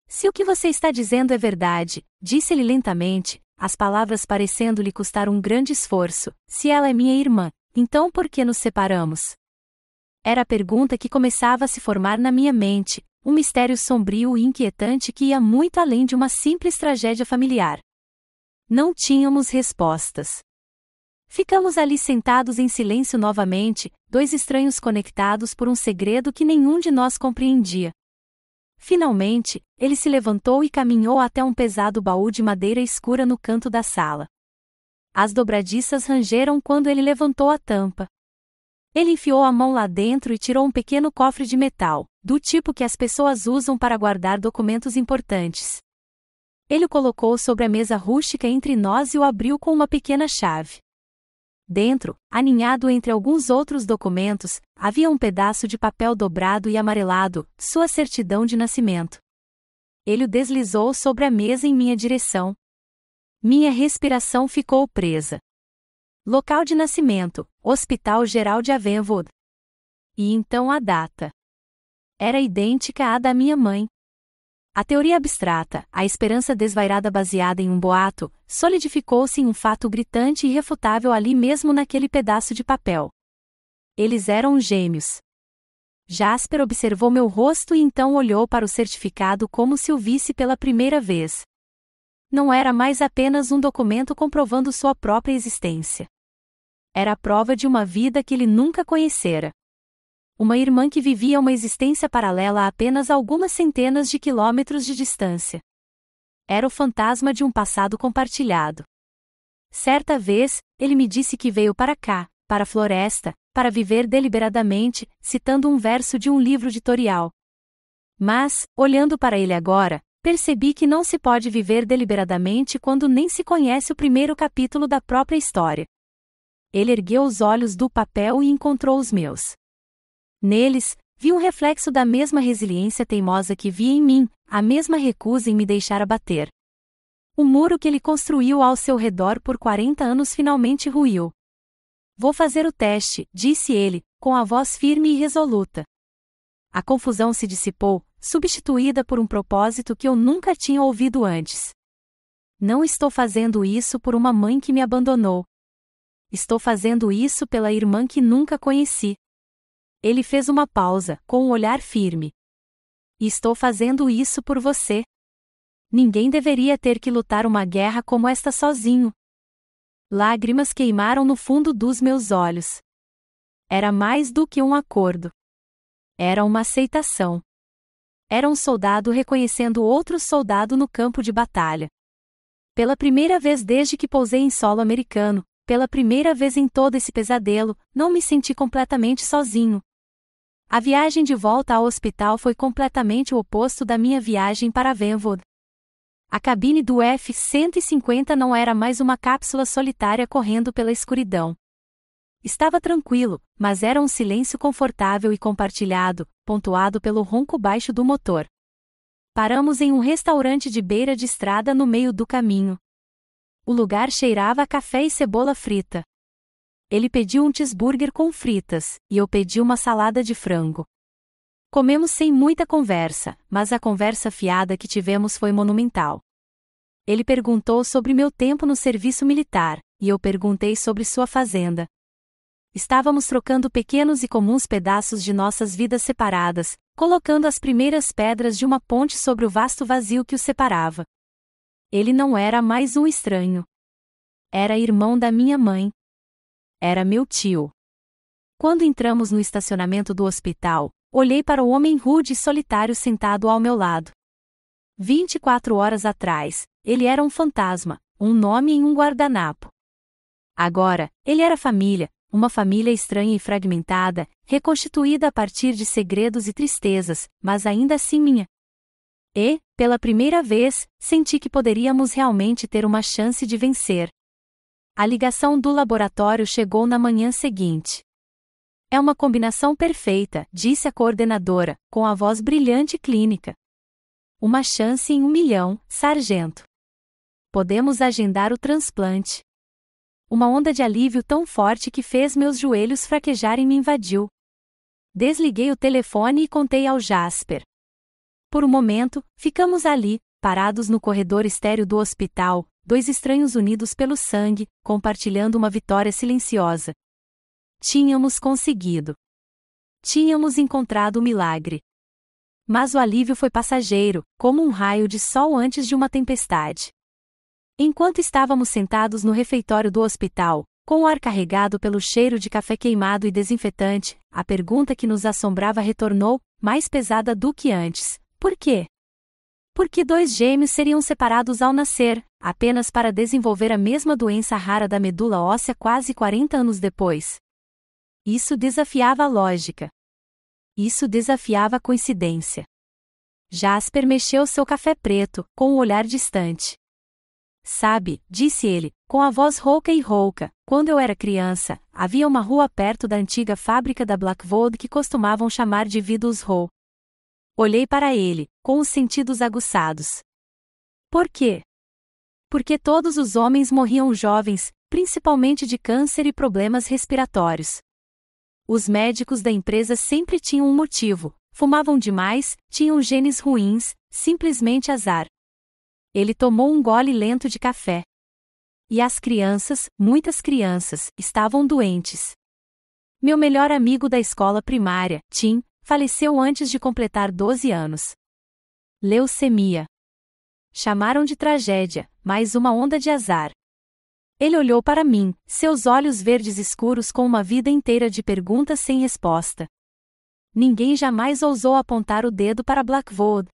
Se o que você está dizendo é verdade, disse-lhe lentamente, as palavras parecendo-lhe custar um grande esforço, se ela é minha irmã, então por que nos separamos? Era a pergunta que começava a se formar na minha mente, um mistério sombrio e inquietante que ia muito além de uma simples tragédia familiar. Não tínhamos respostas. Ficamos ali sentados em silêncio novamente, dois estranhos conectados por um segredo que nenhum de nós compreendia. Finalmente, ele se levantou e caminhou até um pesado baú de madeira escura no canto da sala. As dobradiças rangeram quando ele levantou a tampa. Ele enfiou a mão lá dentro e tirou um pequeno cofre de metal, do tipo que as pessoas usam para guardar documentos importantes. Ele o colocou sobre a mesa rústica entre nós e o abriu com uma pequena chave. Dentro, aninhado entre alguns outros documentos, havia um pedaço de papel dobrado e amarelado, sua certidão de nascimento. Ele o deslizou sobre a mesa em minha direção. Minha respiração ficou presa. Local de nascimento, Hospital Geral de Avonwood. E então a data. Era idêntica à da minha mãe. A teoria abstrata, a esperança desvairada baseada em um boato, solidificou-se em um fato gritante e irrefutável ali mesmo naquele pedaço de papel. Eles eram gêmeos. Jasper observou meu rosto e então olhou para o certificado como se o visse pela primeira vez. Não era mais apenas um documento comprovando sua própria existência. Era a prova de uma vida que ele nunca conhecera. Uma irmã que vivia uma existência paralela a apenas algumas centenas de quilômetros de distância. Era o fantasma de um passado compartilhado. Certa vez, ele me disse que veio para cá, para a floresta, para viver deliberadamente, citando um verso de um livro editorial. Mas, olhando para ele agora, percebi que não se pode viver deliberadamente quando nem se conhece o primeiro capítulo da própria história. Ele ergueu os olhos do papel e encontrou os meus. Neles, vi um reflexo da mesma resiliência teimosa que via em mim, a mesma recusa em me deixar abater. O muro que ele construiu ao seu redor por 40 anos finalmente ruiu. Vou fazer o teste, disse ele, com a voz firme e resoluta. A confusão se dissipou, substituída por um propósito que eu nunca tinha ouvido antes. Não estou fazendo isso por uma mãe que me abandonou. Estou fazendo isso pela irmã que nunca conheci. Ele fez uma pausa, com um olhar firme. E estou fazendo isso por você. Ninguém deveria ter que lutar uma guerra como esta sozinho. Lágrimas queimaram no fundo dos meus olhos. Era mais do que um acordo. Era uma aceitação. Era um soldado reconhecendo outro soldado no campo de batalha. Pela primeira vez desde que pousei em solo americano, pela primeira vez em todo esse pesadelo, não me senti completamente sozinho. A viagem de volta ao hospital foi completamente o oposto da minha viagem para Avonwood. A cabine do F-150 não era mais uma cápsula solitária correndo pela escuridão. Estava tranquilo, mas era um silêncio confortável e compartilhado, pontuado pelo ronco baixo do motor. Paramos em um restaurante de beira de estrada no meio do caminho. O lugar cheirava a café e cebola frita. Ele pediu um cheeseburger com fritas, e eu pedi uma salada de frango. Comemos sem muita conversa, mas a conversa fiada que tivemos foi monumental. Ele perguntou sobre meu tempo no serviço militar, e eu perguntei sobre sua fazenda. Estávamos trocando pequenos e comuns pedaços de nossas vidas separadas, colocando as primeiras pedras de uma ponte sobre o vasto vazio que os separava. Ele não era mais um estranho. Era irmão da minha mãe. Era meu tio. Quando entramos no estacionamento do hospital, olhei para o homem rude e solitário sentado ao meu lado. 24 horas atrás, ele era um fantasma, um nome em um guardanapo. Agora, ele era família, uma família estranha e fragmentada, reconstituída a partir de segredos e tristezas, mas ainda assim minha. E, pela primeira vez, senti que poderíamos realmente ter uma chance de vencer. A ligação do laboratório chegou na manhã seguinte. É uma combinação perfeita, disse a coordenadora, com a voz brilhante e clínica. Uma chance em 1 milhão, sargento. Podemos agendar o transplante. Uma onda de alívio tão forte que fez meus joelhos fraquejarem me invadiu. Desliguei o telefone e contei ao Jasper. Por um momento, ficamos ali, parados no corredor estéril do hospital, dois estranhos unidos pelo sangue, compartilhando uma vitória silenciosa. Tínhamos conseguido. Tínhamos encontrado o milagre. Mas o alívio foi passageiro, como um raio de sol antes de uma tempestade. Enquanto estávamos sentados no refeitório do hospital, com o ar carregado pelo cheiro de café queimado e desinfetante, a pergunta que nos assombrava retornou, mais pesada do que antes: por quê? Por que 2 gêmeos seriam separados ao nascer, apenas para desenvolver a mesma doença rara da medula óssea quase 40 anos depois? Isso desafiava a lógica. Isso desafiava a coincidência. Jasper mexeu seu café preto, com um olhar distante. Sabe, disse ele, com a voz rouca e rouca, quando eu era criança, havia uma rua perto da antiga fábrica da Blackwood que costumavam chamar de Vidus Row. Olhei para ele, com os sentidos aguçados. Por quê? Porque todos os homens morriam jovens, principalmente de câncer e problemas respiratórios. Os médicos da empresa sempre tinham um motivo: fumavam demais, tinham genes ruins, simplesmente azar. Ele tomou um gole lento de café. E as crianças, muitas crianças, estavam doentes. Meu melhor amigo da escola primária, Tim, faleceu antes de completar 12 anos. Leucemia. Chamaram de tragédia, mais uma onda de azar. Ele olhou para mim, seus olhos verdes escuros com uma vida inteira de perguntas sem resposta. Ninguém jamais ousou apontar o dedo para Blackwood.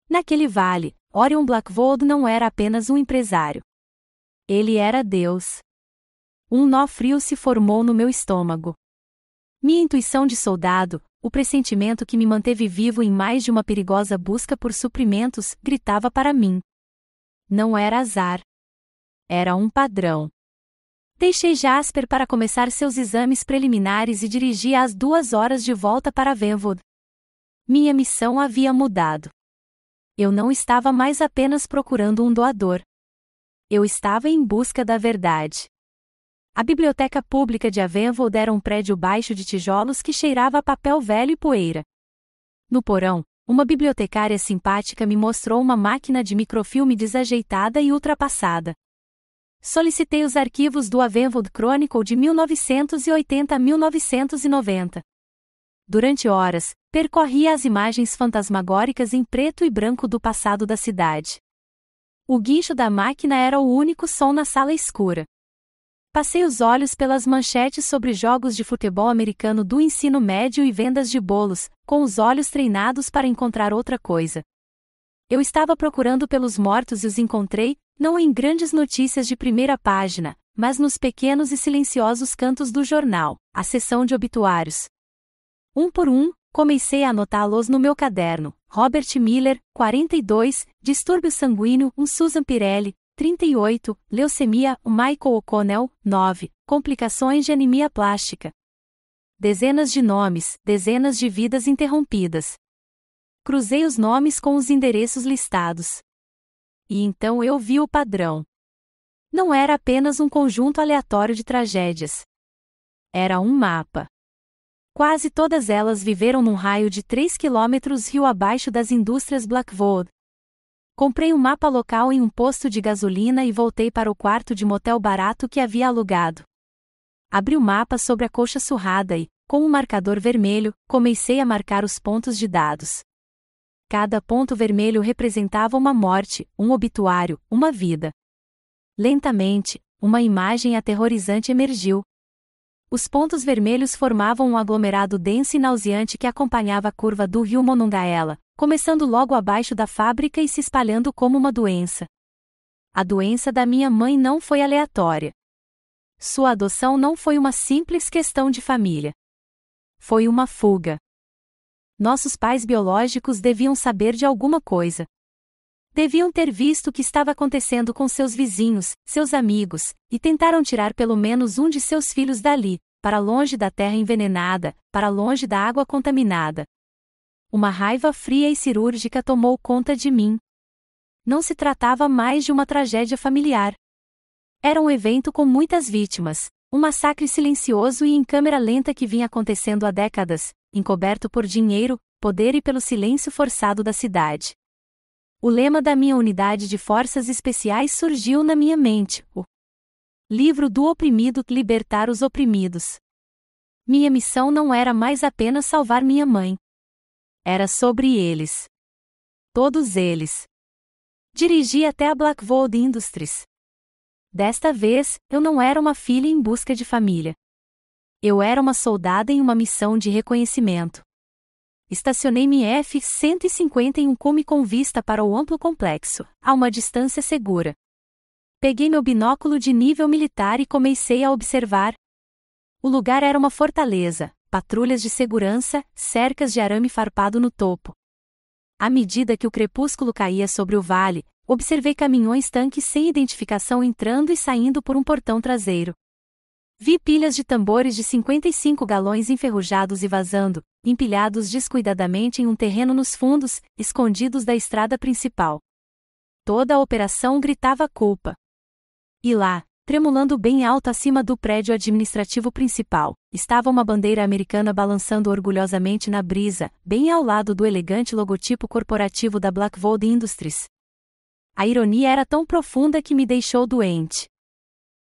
Naquele vale, Orion Blackwood não era apenas um empresário. Ele era Deus. Um nó frio se formou no meu estômago. Minha intuição de soldado, o pressentimento que me manteve vivo em mais de uma perigosa busca por suprimentos, gritava para mim. Não era azar. Era um padrão. Deixei Jasper para começar seus exames preliminares e dirigi às 2 horas de volta para Venwood. Minha missão havia mudado. Eu não estava mais apenas procurando um doador. Eu estava em busca da verdade. A biblioteca pública de Avenwood era um prédio baixo de tijolos que cheirava a papel velho e poeira. No porão, uma bibliotecária simpática me mostrou uma máquina de microfilme desajeitada e ultrapassada. Solicitei os arquivos do Avenwood Chronicle de 1980 a 1990. Durante horas, percorria as imagens fantasmagóricas em preto e branco do passado da cidade. O guincho da máquina era o único som na sala escura. Passei os olhos pelas manchetes sobre jogos de futebol americano do ensino médio e vendas de bolos, com os olhos treinados para encontrar outra coisa. Eu estava procurando pelos mortos e os encontrei, não em grandes notícias de primeira página, mas nos pequenos e silenciosos cantos do jornal, a seção de obituários. Um por um, comecei a anotá-los no meu caderno. Robert Miller, 42, distúrbio sanguíneo, Susan Pirelli, 38, leucemia, Michael O'Connell, 9, complicações de anemia plástica. Dezenas de nomes, dezenas de vidas interrompidas. Cruzei os nomes com os endereços listados. E então eu vi o padrão. Não era apenas um conjunto aleatório de tragédias. Era um mapa. Quase todas elas viveram num raio de 3 quilômetros rio abaixo das indústrias Blackwood. Comprei um mapa local em um posto de gasolina e voltei para o quarto de motel barato que havia alugado. Abri o mapa sobre a colcha surrada e, com um marcador vermelho, comecei a marcar os pontos de dados. Cada ponto vermelho representava uma morte, um obituário, uma vida. Lentamente, uma imagem aterrorizante emergiu. Os pontos vermelhos formavam um aglomerado denso e nauseante que acompanhava a curva do rio Monongahela, começando logo abaixo da fábrica e se espalhando como uma doença. A doença da minha mãe não foi aleatória. Sua adoção não foi uma simples questão de família. Foi uma fuga. Nossos pais biológicos deviam saber de alguma coisa. Deviam ter visto o que estava acontecendo com seus vizinhos, seus amigos, e tentaram tirar pelo menos um de seus filhos dali, para longe da terra envenenada, para longe da água contaminada. Uma raiva fria e cirúrgica tomou conta de mim. Não se tratava mais de uma tragédia familiar. Era um evento com muitas vítimas, um massacre silencioso e em câmera lenta que vinha acontecendo há décadas, encoberto por dinheiro, poder e pelo silêncio forçado da cidade. O lema da minha unidade de forças especiais surgiu na minha mente: o livro do oprimido, libertar os oprimidos. Minha missão não era mais apenas salvar minha mãe. Era sobre eles. Todos eles. Dirigi até a Blackwood Industries. Desta vez, eu não era uma filha em busca de família. Eu era uma soldada em uma missão de reconhecimento. Estacionei minha F-150 em um cume com vista para o amplo complexo, a uma distância segura. Peguei meu binóculo de nível militar e comecei a observar. O lugar era uma fortaleza, patrulhas de segurança, cercas de arame farpado no topo. À medida que o crepúsculo caía sobre o vale, observei caminhões-tanques sem identificação entrando e saindo por um portão traseiro. Vi pilhas de tambores de 55 galões enferrujados e vazando, empilhados descuidadamente em um terreno nos fundos, escondidos da estrada principal. Toda a operação gritava culpa. E lá, tremulando bem alto acima do prédio administrativo principal, estava uma bandeira americana balançando orgulhosamente na brisa, bem ao lado do elegante logotipo corporativo da Blackwood Industries. A ironia era tão profunda que me deixou doente.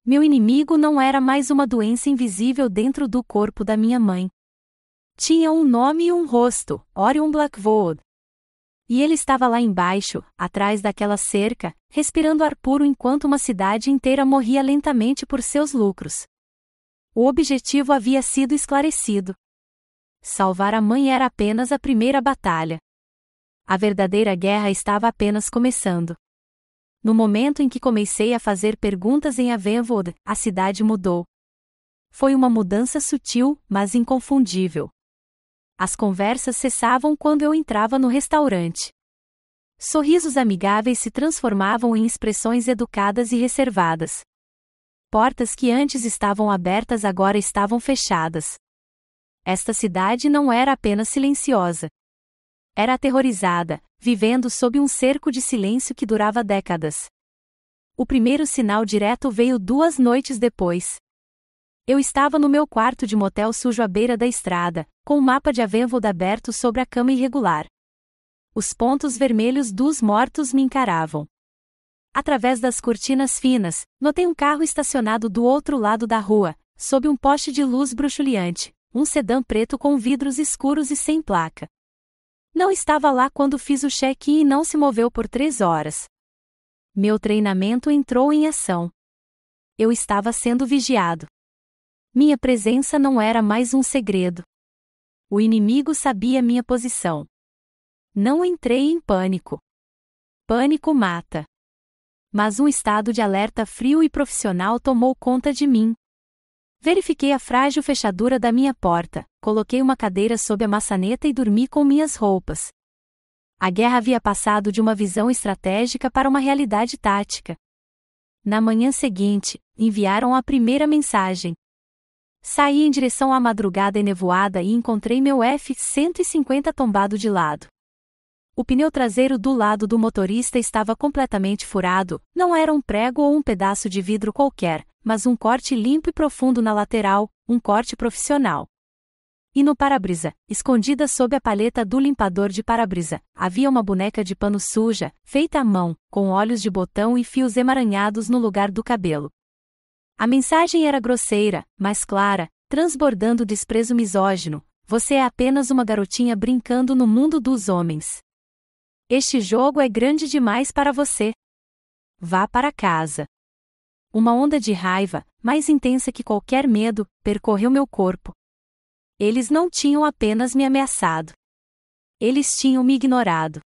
Meu inimigo não era mais uma doença invisível dentro do corpo da minha mãe. Tinha um nome e um rosto, Orion Blackwood. E ele estava lá embaixo, atrás daquela cerca, respirando ar puro enquanto uma cidade inteira morria lentamente por seus lucros. O objetivo havia sido esclarecido. Salvar a mãe era apenas a primeira batalha. A verdadeira guerra estava apenas começando. No momento em que comecei a fazer perguntas em Avonwood, a cidade mudou. Foi uma mudança sutil, mas inconfundível. As conversas cessavam quando eu entrava no restaurante. Sorrisos amigáveis se transformavam em expressões educadas e reservadas. Portas que antes estavam abertas agora estavam fechadas. Esta cidade não era apenas silenciosa. Era aterrorizada, vivendo sob um cerco de silêncio que durava décadas. O primeiro sinal direto veio 2 noites depois. Eu estava no meu quarto de motel sujo à beira da estrada, com o mapa de Avonwood aberto sobre a cama irregular. Os pontos vermelhos dos mortos me encaravam. Através das cortinas finas, notei um carro estacionado do outro lado da rua, sob um poste de luz bruxuleante, um sedã preto com vidros escuros e sem placa. Não estava lá quando fiz o check-in e não se moveu por 3 horas. Meu treinamento entrou em ação. Eu estava sendo vigiado. Minha presença não era mais um segredo. O inimigo sabia minha posição. Não entrei em pânico. Pânico mata. Mas um estado de alerta frio e profissional tomou conta de mim. Verifiquei a frágil fechadura da minha porta, coloquei uma cadeira sob a maçaneta e dormi com minhas roupas. A guerra havia passado de uma visão estratégica para uma realidade tática. Na manhã seguinte, enviaram a primeira mensagem. Saí em direção à madrugada enevoada e encontrei meu F-150 tombado de lado. O pneu traseiro do lado do motorista estava completamente furado, não era um prego ou um pedaço de vidro qualquer, mas um corte limpo e profundo na lateral, um corte profissional. E no para-brisa, escondida sob a palheta do limpador de para-brisa, havia uma boneca de pano suja, feita à mão, com olhos de botão e fios emaranhados no lugar do cabelo. A mensagem era grosseira, mas clara, transbordando desprezo misógino: você é apenas uma garotinha brincando no mundo dos homens. Este jogo é grande demais para você. Vá para casa. Uma onda de raiva, mais intensa que qualquer medo, percorreu meu corpo. Eles não tinham apenas me ameaçado. Eles tinham me ignorado.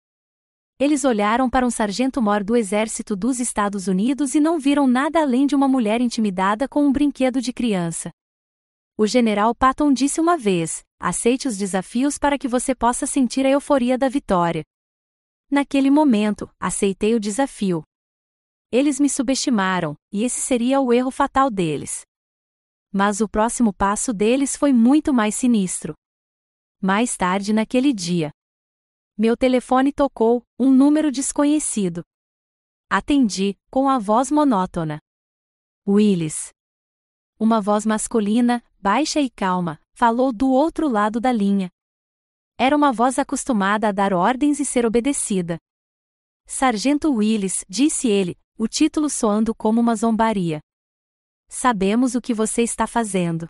Eles olharam para um sargento-mor do Exército dos Estados Unidos e não viram nada além de uma mulher intimidada com um brinquedo de criança. O general Patton disse uma vez: aceite os desafios para que você possa sentir a euforia da vitória. Naquele momento, aceitei o desafio. Eles me subestimaram, e esse seria o erro fatal deles. Mas o próximo passo deles foi muito mais sinistro. Mais tarde naquele dia, meu telefone tocou, um número desconhecido. Atendi, com a voz monótona. Willis. Uma voz masculina, baixa e calma, falou do outro lado da linha. Era uma voz acostumada a dar ordens e ser obedecida. Sargento Willis, disse ele, o título soando como uma zombaria. Sabemos o que você está fazendo.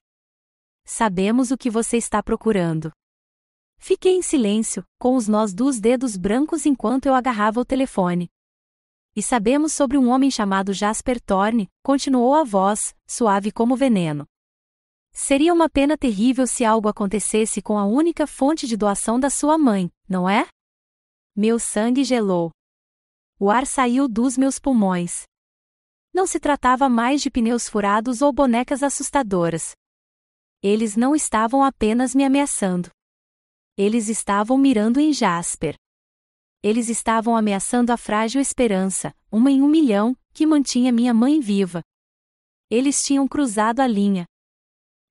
Sabemos o que você está procurando. Fiquei em silêncio, com os nós dos dedos brancos enquanto eu agarrava o telefone. E sabemos sobre um homem chamado Jasper Thorne, continuou a voz, suave como veneno. Seria uma pena terrível se algo acontecesse com a única fonte de doação da sua mãe, não é? Meu sangue gelou. O ar saiu dos meus pulmões. Não se tratava mais de pneus furados ou bonecas assustadoras. Eles não estavam apenas me ameaçando. Eles estavam mirando em Jasper. Eles estavam ameaçando a frágil esperança, uma em 1 milhão, que mantinha minha mãe viva. Eles tinham cruzado a linha.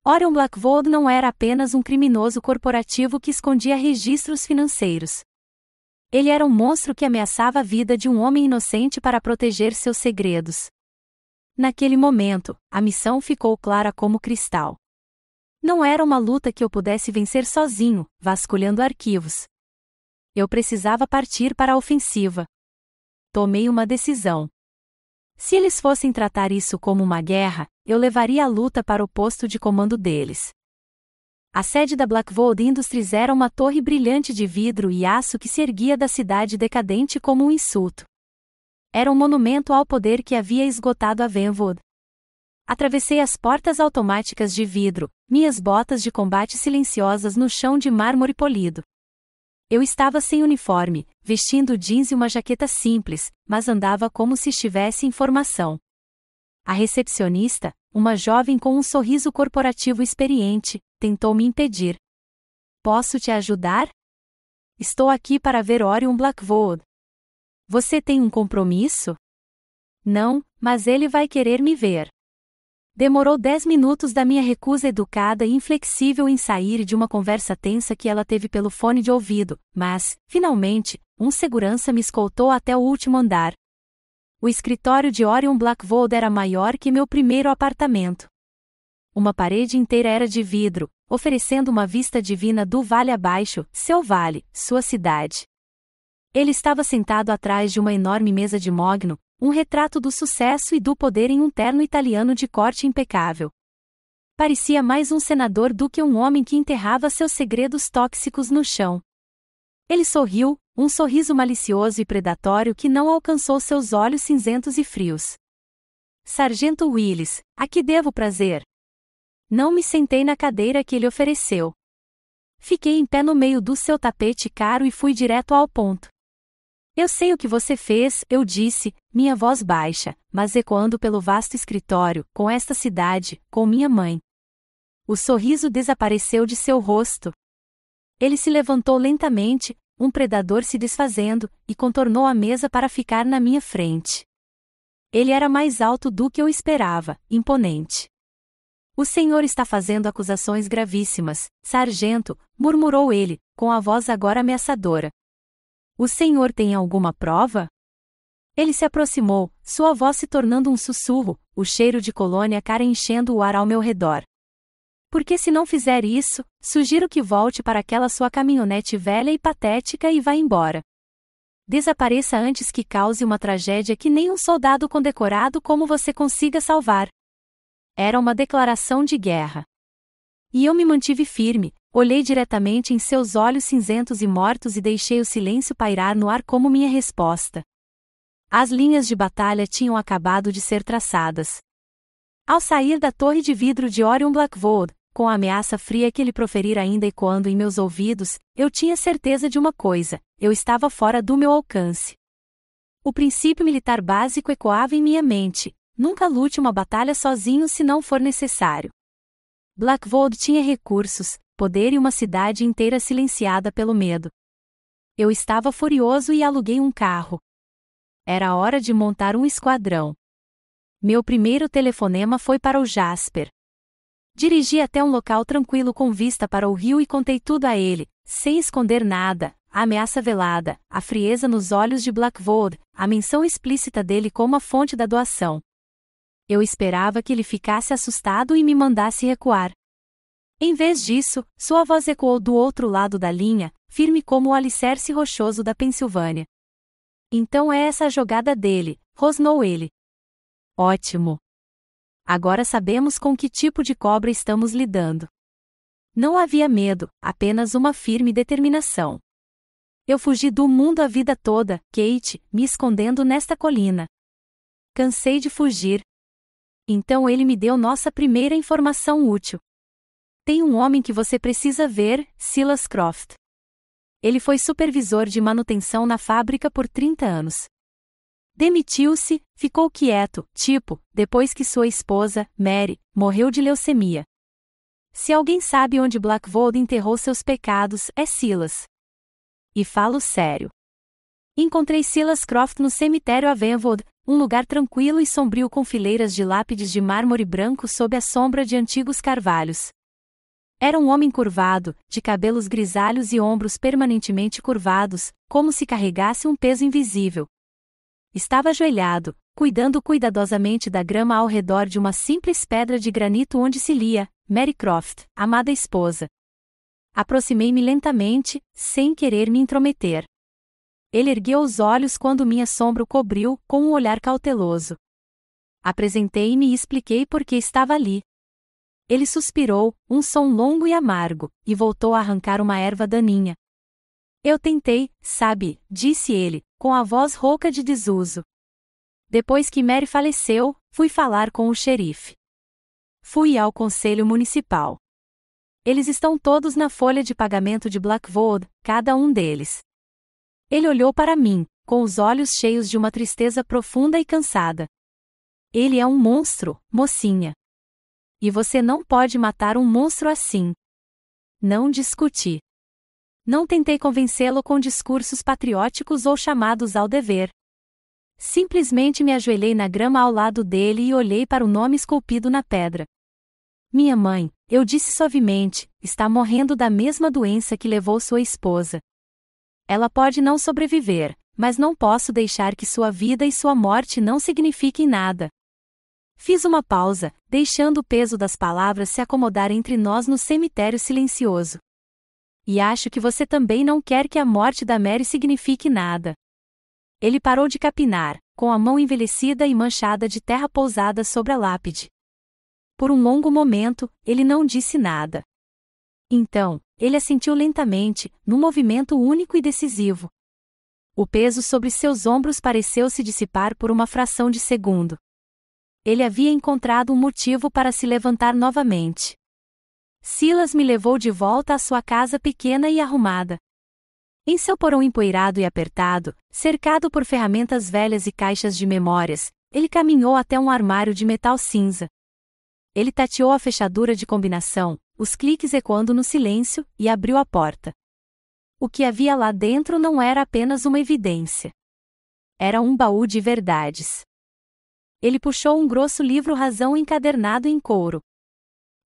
Orion Blackwood não era apenas um criminoso corporativo que escondia registros financeiros. Ele era um monstro que ameaçava a vida de um homem inocente para proteger seus segredos. Naquele momento, a missão ficou clara como cristal. Não era uma luta que eu pudesse vencer sozinho, vasculhando arquivos. Eu precisava partir para a ofensiva. Tomei uma decisão. Se eles fossem tratar isso como uma guerra, eu levaria a luta para o posto de comando deles. A sede da Blackwood Industries era uma torre brilhante de vidro e aço que se erguia da cidade decadente como um insulto. Era um monumento ao poder que havia esgotado a Venwood. Atravessei as portas automáticas de vidro, minhas botas de combate silenciosas no chão de mármore polido. Eu estava sem uniforme, vestindo jeans e uma jaqueta simples, mas andava como se estivesse em formação. A recepcionista, uma jovem com um sorriso corporativo experiente, tentou me impedir. Posso te ajudar? Estou aqui para ver Orion Blackwood. Você tem um compromisso? Não, mas ele vai querer me ver. Demorou 10 minutos da minha recusa educada e inflexível em sair de uma conversa tensa que ela teve pelo fone de ouvido, mas, finalmente, um segurança me escoltou até o último andar. O escritório de Orion Blackwood era maior que meu primeiro apartamento. Uma parede inteira era de vidro, oferecendo uma vista divina do vale abaixo, seu vale, sua cidade. Ele estava sentado atrás de uma enorme mesa de mogno, um retrato do sucesso e do poder em um terno italiano de corte impecável. Parecia mais um senador do que um homem que enterrava seus segredos tóxicos no chão. Ele sorriu, um sorriso malicioso e predatório que não alcançou seus olhos cinzentos e frios. Sargento Willis, a que devo prazer? Não me sentei na cadeira que ele ofereceu. Fiquei em pé no meio do seu tapete caro e fui direto ao ponto. Eu sei o que você fez, eu disse, minha voz baixa, mas ecoando pelo vasto escritório, com esta cidade, com minha mãe. O sorriso desapareceu de seu rosto. Ele se levantou lentamente, um predador se desfazendo, e contornou a mesa para ficar na minha frente. Ele era mais alto do que eu esperava, imponente. O senhor está fazendo acusações gravíssimas, sargento, murmurou ele, com a voz agora ameaçadora. O senhor tem alguma prova? Ele se aproximou, sua voz se tornando um sussurro, o cheiro de colônia cara enchendo o ar ao meu redor. Porque se não fizer isso, sugiro que volte para aquela sua caminhonete velha e patética e vá embora. Desapareça antes que cause uma tragédia que nem um soldado condecorado como você consiga salvar. Era uma declaração de guerra. E eu me mantive firme, olhei diretamente em seus olhos cinzentos e mortos e deixei o silêncio pairar no ar como minha resposta. As linhas de batalha tinham acabado de ser traçadas. Ao sair da torre de vidro de Orion Blackwood, com a ameaça fria que ele proferira ainda ecoando em meus ouvidos, eu tinha certeza de uma coisa: eu estava fora do meu alcance. O princípio militar básico ecoava em minha mente: nunca lute uma batalha sozinho se não for necessário. Blackwood tinha recursos, poder e uma cidade inteira silenciada pelo medo. Eu estava furioso e aluguei um carro. Era hora de montar um esquadrão. Meu primeiro telefonema foi para o Jasper. Dirigi até um local tranquilo com vista para o rio e contei tudo a ele, sem esconder nada: a ameaça velada, a frieza nos olhos de Blackwood, a menção explícita dele como a fonte da doação. Eu esperava que ele ficasse assustado e me mandasse recuar. Em vez disso, sua voz ecoou do outro lado da linha, firme como o alicerce rochoso da Pensilvânia. Então é essa a jogada dele, rosnou ele. Ótimo. Agora sabemos com que tipo de cobra estamos lidando. Não havia medo, apenas uma firme determinação. Eu fugi do mundo a vida toda, Kate, me escondendo nesta colina. Cansei de fugir. Então ele me deu nossa primeira informação útil. Tem um homem que você precisa ver, Silas Croft. Ele foi supervisor de manutenção na fábrica por 30 anos. Demitiu-se, ficou quieto, depois que sua esposa, Mary, morreu de leucemia. Se alguém sabe onde Blackwood enterrou seus pecados, é Silas. E falo sério. Encontrei Silas Croft no cemitério Avonwood, um lugar tranquilo e sombrio com fileiras de lápides de mármore branco sob a sombra de antigos carvalhos. Era um homem curvado, de cabelos grisalhos e ombros permanentemente curvados, como se carregasse um peso invisível. Estava ajoelhado, cuidando cuidadosamente da grama ao redor de uma simples pedra de granito onde se lia: Mary Croft, amada esposa. Aproximei-me lentamente, sem querer me intrometer. Ele ergueu os olhos quando minha sombra o cobriu, com um olhar cauteloso. Apresentei-me e expliquei por que estava ali. Ele suspirou, um som longo e amargo, e voltou a arrancar uma erva daninha. Eu tentei, sabe, disse ele, com a voz rouca de desuso. Depois que Mary faleceu, fui falar com o xerife. Fui ao conselho municipal. Eles estão todos na folha de pagamento de Blackwood, cada um deles. Ele olhou para mim, com os olhos cheios de uma tristeza profunda e cansada. Ele é um monstro, mocinha. E você não pode matar um monstro assim. Não discuti. Não tentei convencê-lo com discursos patrióticos ou chamados ao dever. Simplesmente me ajoelhei na grama ao lado dele e olhei para o nome esculpido na pedra. Minha mãe, eu disse suavemente, está morrendo da mesma doença que levou sua esposa. Ela pode não sobreviver, mas não posso deixar que sua vida e sua morte não signifiquem nada. Fiz uma pausa, deixando o peso das palavras se acomodar entre nós no cemitério silencioso. E acho que você também não quer que a morte da Mary signifique nada. Ele parou de capinar, com a mão envelhecida e manchada de terra pousada sobre a lápide. Por um longo momento, ele não disse nada. Então, ele assentiu lentamente, num movimento único e decisivo. O peso sobre seus ombros pareceu se dissipar por uma fração de segundo. Ele havia encontrado um motivo para se levantar novamente. Silas me levou de volta à sua casa pequena e arrumada. Em seu porão empoeirado e apertado, cercado por ferramentas velhas e caixas de memórias, ele caminhou até um armário de metal cinza. Ele tateou a fechadura de combinação, os cliques ecoando no silêncio, e abriu a porta. O que havia lá dentro não era apenas uma evidência. Era um baú de verdades. Ele puxou um grosso livro-razão encadernado em couro.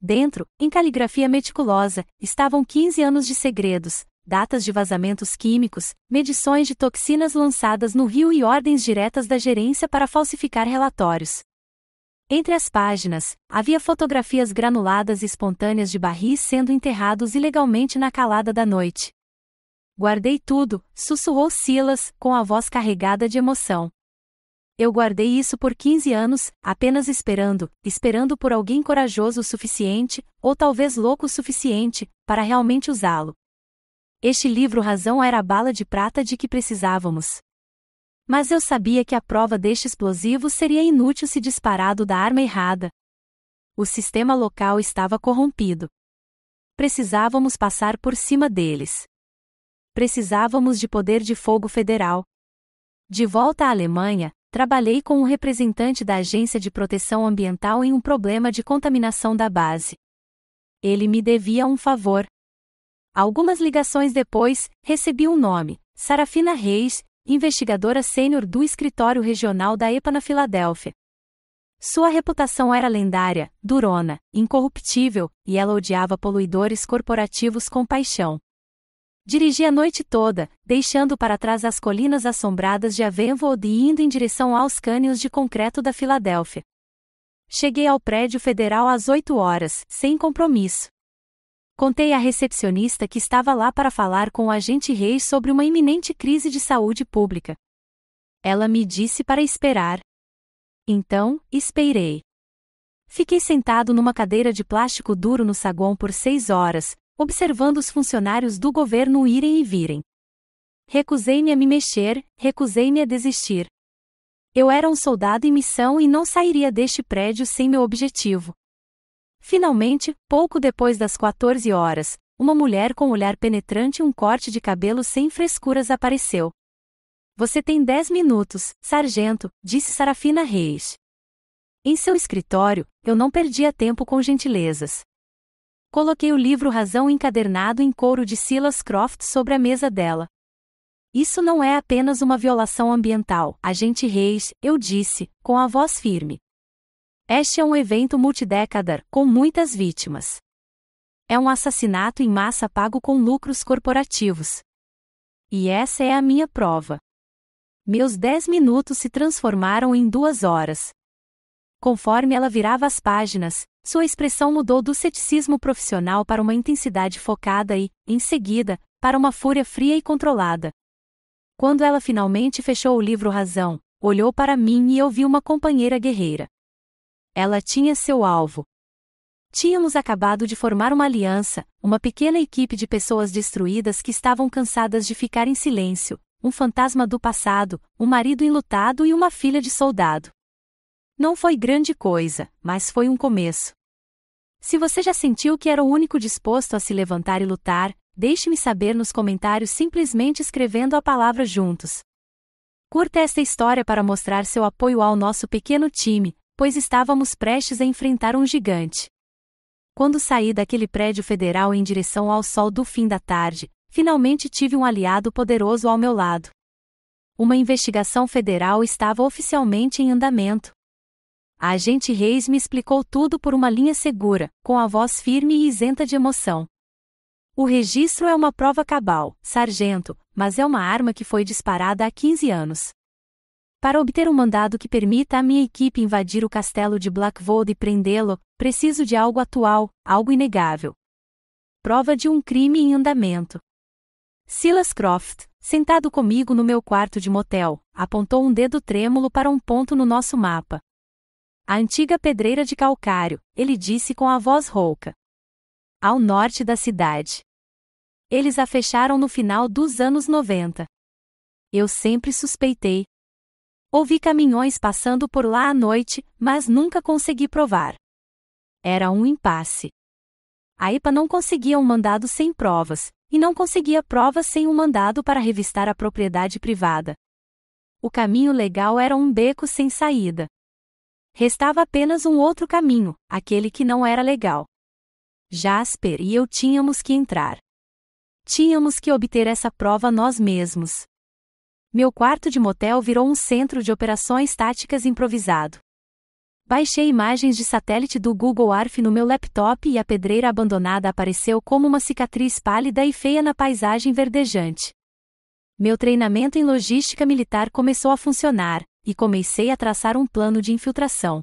Dentro, em caligrafia meticulosa, estavam 15 anos de segredos, datas de vazamentos químicos, medições de toxinas lançadas no rio e ordens diretas da gerência para falsificar relatórios. Entre as páginas, havia fotografias granuladas e espontâneas de barris sendo enterrados ilegalmente na calada da noite. Guardei tudo, sussurrou Silas, com a voz carregada de emoção. Eu guardei isso por 15 anos, apenas esperando por alguém corajoso o suficiente, ou talvez louco o suficiente, para realmente usá-lo. Este livro razão era a bala de prata de que precisávamos. Mas eu sabia que a prova deste explosivo seria inútil se disparado da arma errada. O sistema local estava corrompido. Precisávamos passar por cima deles. Precisávamos de poder de fogo federal. De volta à Alemanha, trabalhei com um representante da Agência de Proteção Ambiental em um problema de contaminação da base. Ele me devia um favor. Algumas ligações depois, recebi um nome: Sarafina Reis, investigadora sênior do escritório regional da EPA na Filadélfia. Sua reputação era lendária, durona, incorruptível, e ela odiava poluidores corporativos com paixão. Dirigi a noite toda, deixando para trás as colinas assombradas de Avenwood e indo em direção aos cânions de concreto da Filadélfia. Cheguei ao prédio federal às 8 horas, sem compromisso. Contei à recepcionista que estava lá para falar com o agente Reis sobre uma iminente crise de saúde pública. Ela me disse para esperar. Então, esperei. Fiquei sentado numa cadeira de plástico duro no saguão por 6 horas, observando os funcionários do governo irem e virem. Recusei-me a me mexer, recusei-me a desistir. Eu era um soldado em missão e não sairia deste prédio sem meu objetivo. Finalmente, pouco depois das 14 horas, uma mulher com um olhar penetrante e um corte de cabelo sem frescuras apareceu. Você tem 10 minutos, sargento, disse Sarafina Reis. Em seu escritório, eu não perdia tempo com gentilezas. Coloquei o livro Razão encadernado em couro de Silas Croft sobre a mesa dela. Isso não é apenas uma violação ambiental, agente Reis, eu disse, com a voz firme. Este é um evento multidécada, com muitas vítimas. É um assassinato em massa pago com lucros corporativos. E essa é a minha prova. Meus 10 minutos se transformaram em 2 horas. Conforme ela virava as páginas, sua expressão mudou do ceticismo profissional para uma intensidade focada e, em seguida, para uma fúria fria e controlada. Quando ela finalmente fechou o livro Razão, olhou para mim e eu vi uma companheira guerreira. Ela tinha seu alvo. Tínhamos acabado de formar uma aliança, uma pequena equipe de pessoas destruídas que estavam cansadas de ficar em silêncio, um fantasma do passado, um marido enlutado e uma filha de soldado. Não foi grande coisa, mas foi um começo. Se você já sentiu que era o único disposto a se levantar e lutar, deixe-me saber nos comentários simplesmente escrevendo a palavra juntos. Curta esta história para mostrar seu apoio ao nosso pequeno time, pois estávamos prestes a enfrentar um gigante. Quando saí daquele prédio federal em direção ao sol do fim da tarde, finalmente tive um aliado poderoso ao meu lado. Uma investigação federal estava oficialmente em andamento. A agente Reis me explicou tudo por uma linha segura, com a voz firme e isenta de emoção. O registro é uma prova cabal, sargento, mas é uma arma que foi disparada há 15 anos. Para obter um mandado que permita à minha equipe invadir o castelo de Blackwood e prendê-lo, preciso de algo atual, algo inegável. Prova de um crime em andamento. Silas Croft, sentado comigo no meu quarto de motel, apontou um dedo trêmulo para um ponto no nosso mapa. A antiga pedreira de calcário, ele disse com a voz rouca. Ao norte da cidade. Eles a fecharam no final dos anos 90. Eu sempre suspeitei. Ouvi caminhões passando por lá à noite, mas nunca consegui provar. Era um impasse. A EPA não conseguia um mandado sem provas, e não conseguia provas sem um mandado para revistar a propriedade privada. O caminho legal era um beco sem saída. Restava apenas um outro caminho, aquele que não era legal. Jasper e eu tínhamos que entrar. Tínhamos que obter essa prova nós mesmos. Meu quarto de motel virou um centro de operações táticas improvisado. Baixei imagens de satélite do Google Earth no meu laptop e a pedreira abandonada apareceu como uma cicatriz pálida e feia na paisagem verdejante. Meu treinamento em logística militar começou a funcionar, e comecei a traçar um plano de infiltração.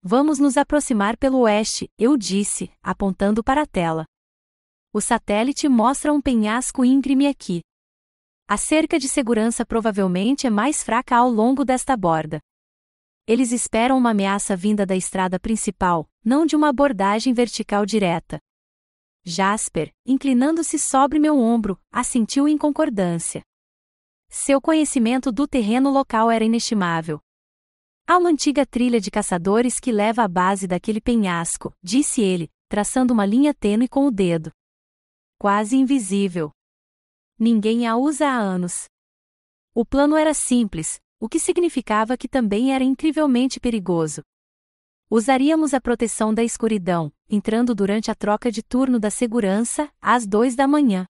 Vamos nos aproximar pelo oeste, eu disse, apontando para a tela. O satélite mostra um penhasco íngreme aqui. A cerca de segurança provavelmente é mais fraca ao longo desta borda. Eles esperam uma ameaça vinda da estrada principal, não de uma abordagem vertical direta. Jasper, inclinando-se sobre meu ombro, assentiu em concordância. Seu conhecimento do terreno local era inestimável. Há uma antiga trilha de caçadores que leva à base daquele penhasco, disse ele, traçando uma linha tênue com o dedo. Quase invisível. Ninguém a usa há anos. O plano era simples, o que significava que também era incrivelmente perigoso. Usaríamos a proteção da escuridão, entrando durante a troca de turno da segurança, às 2 da manhã.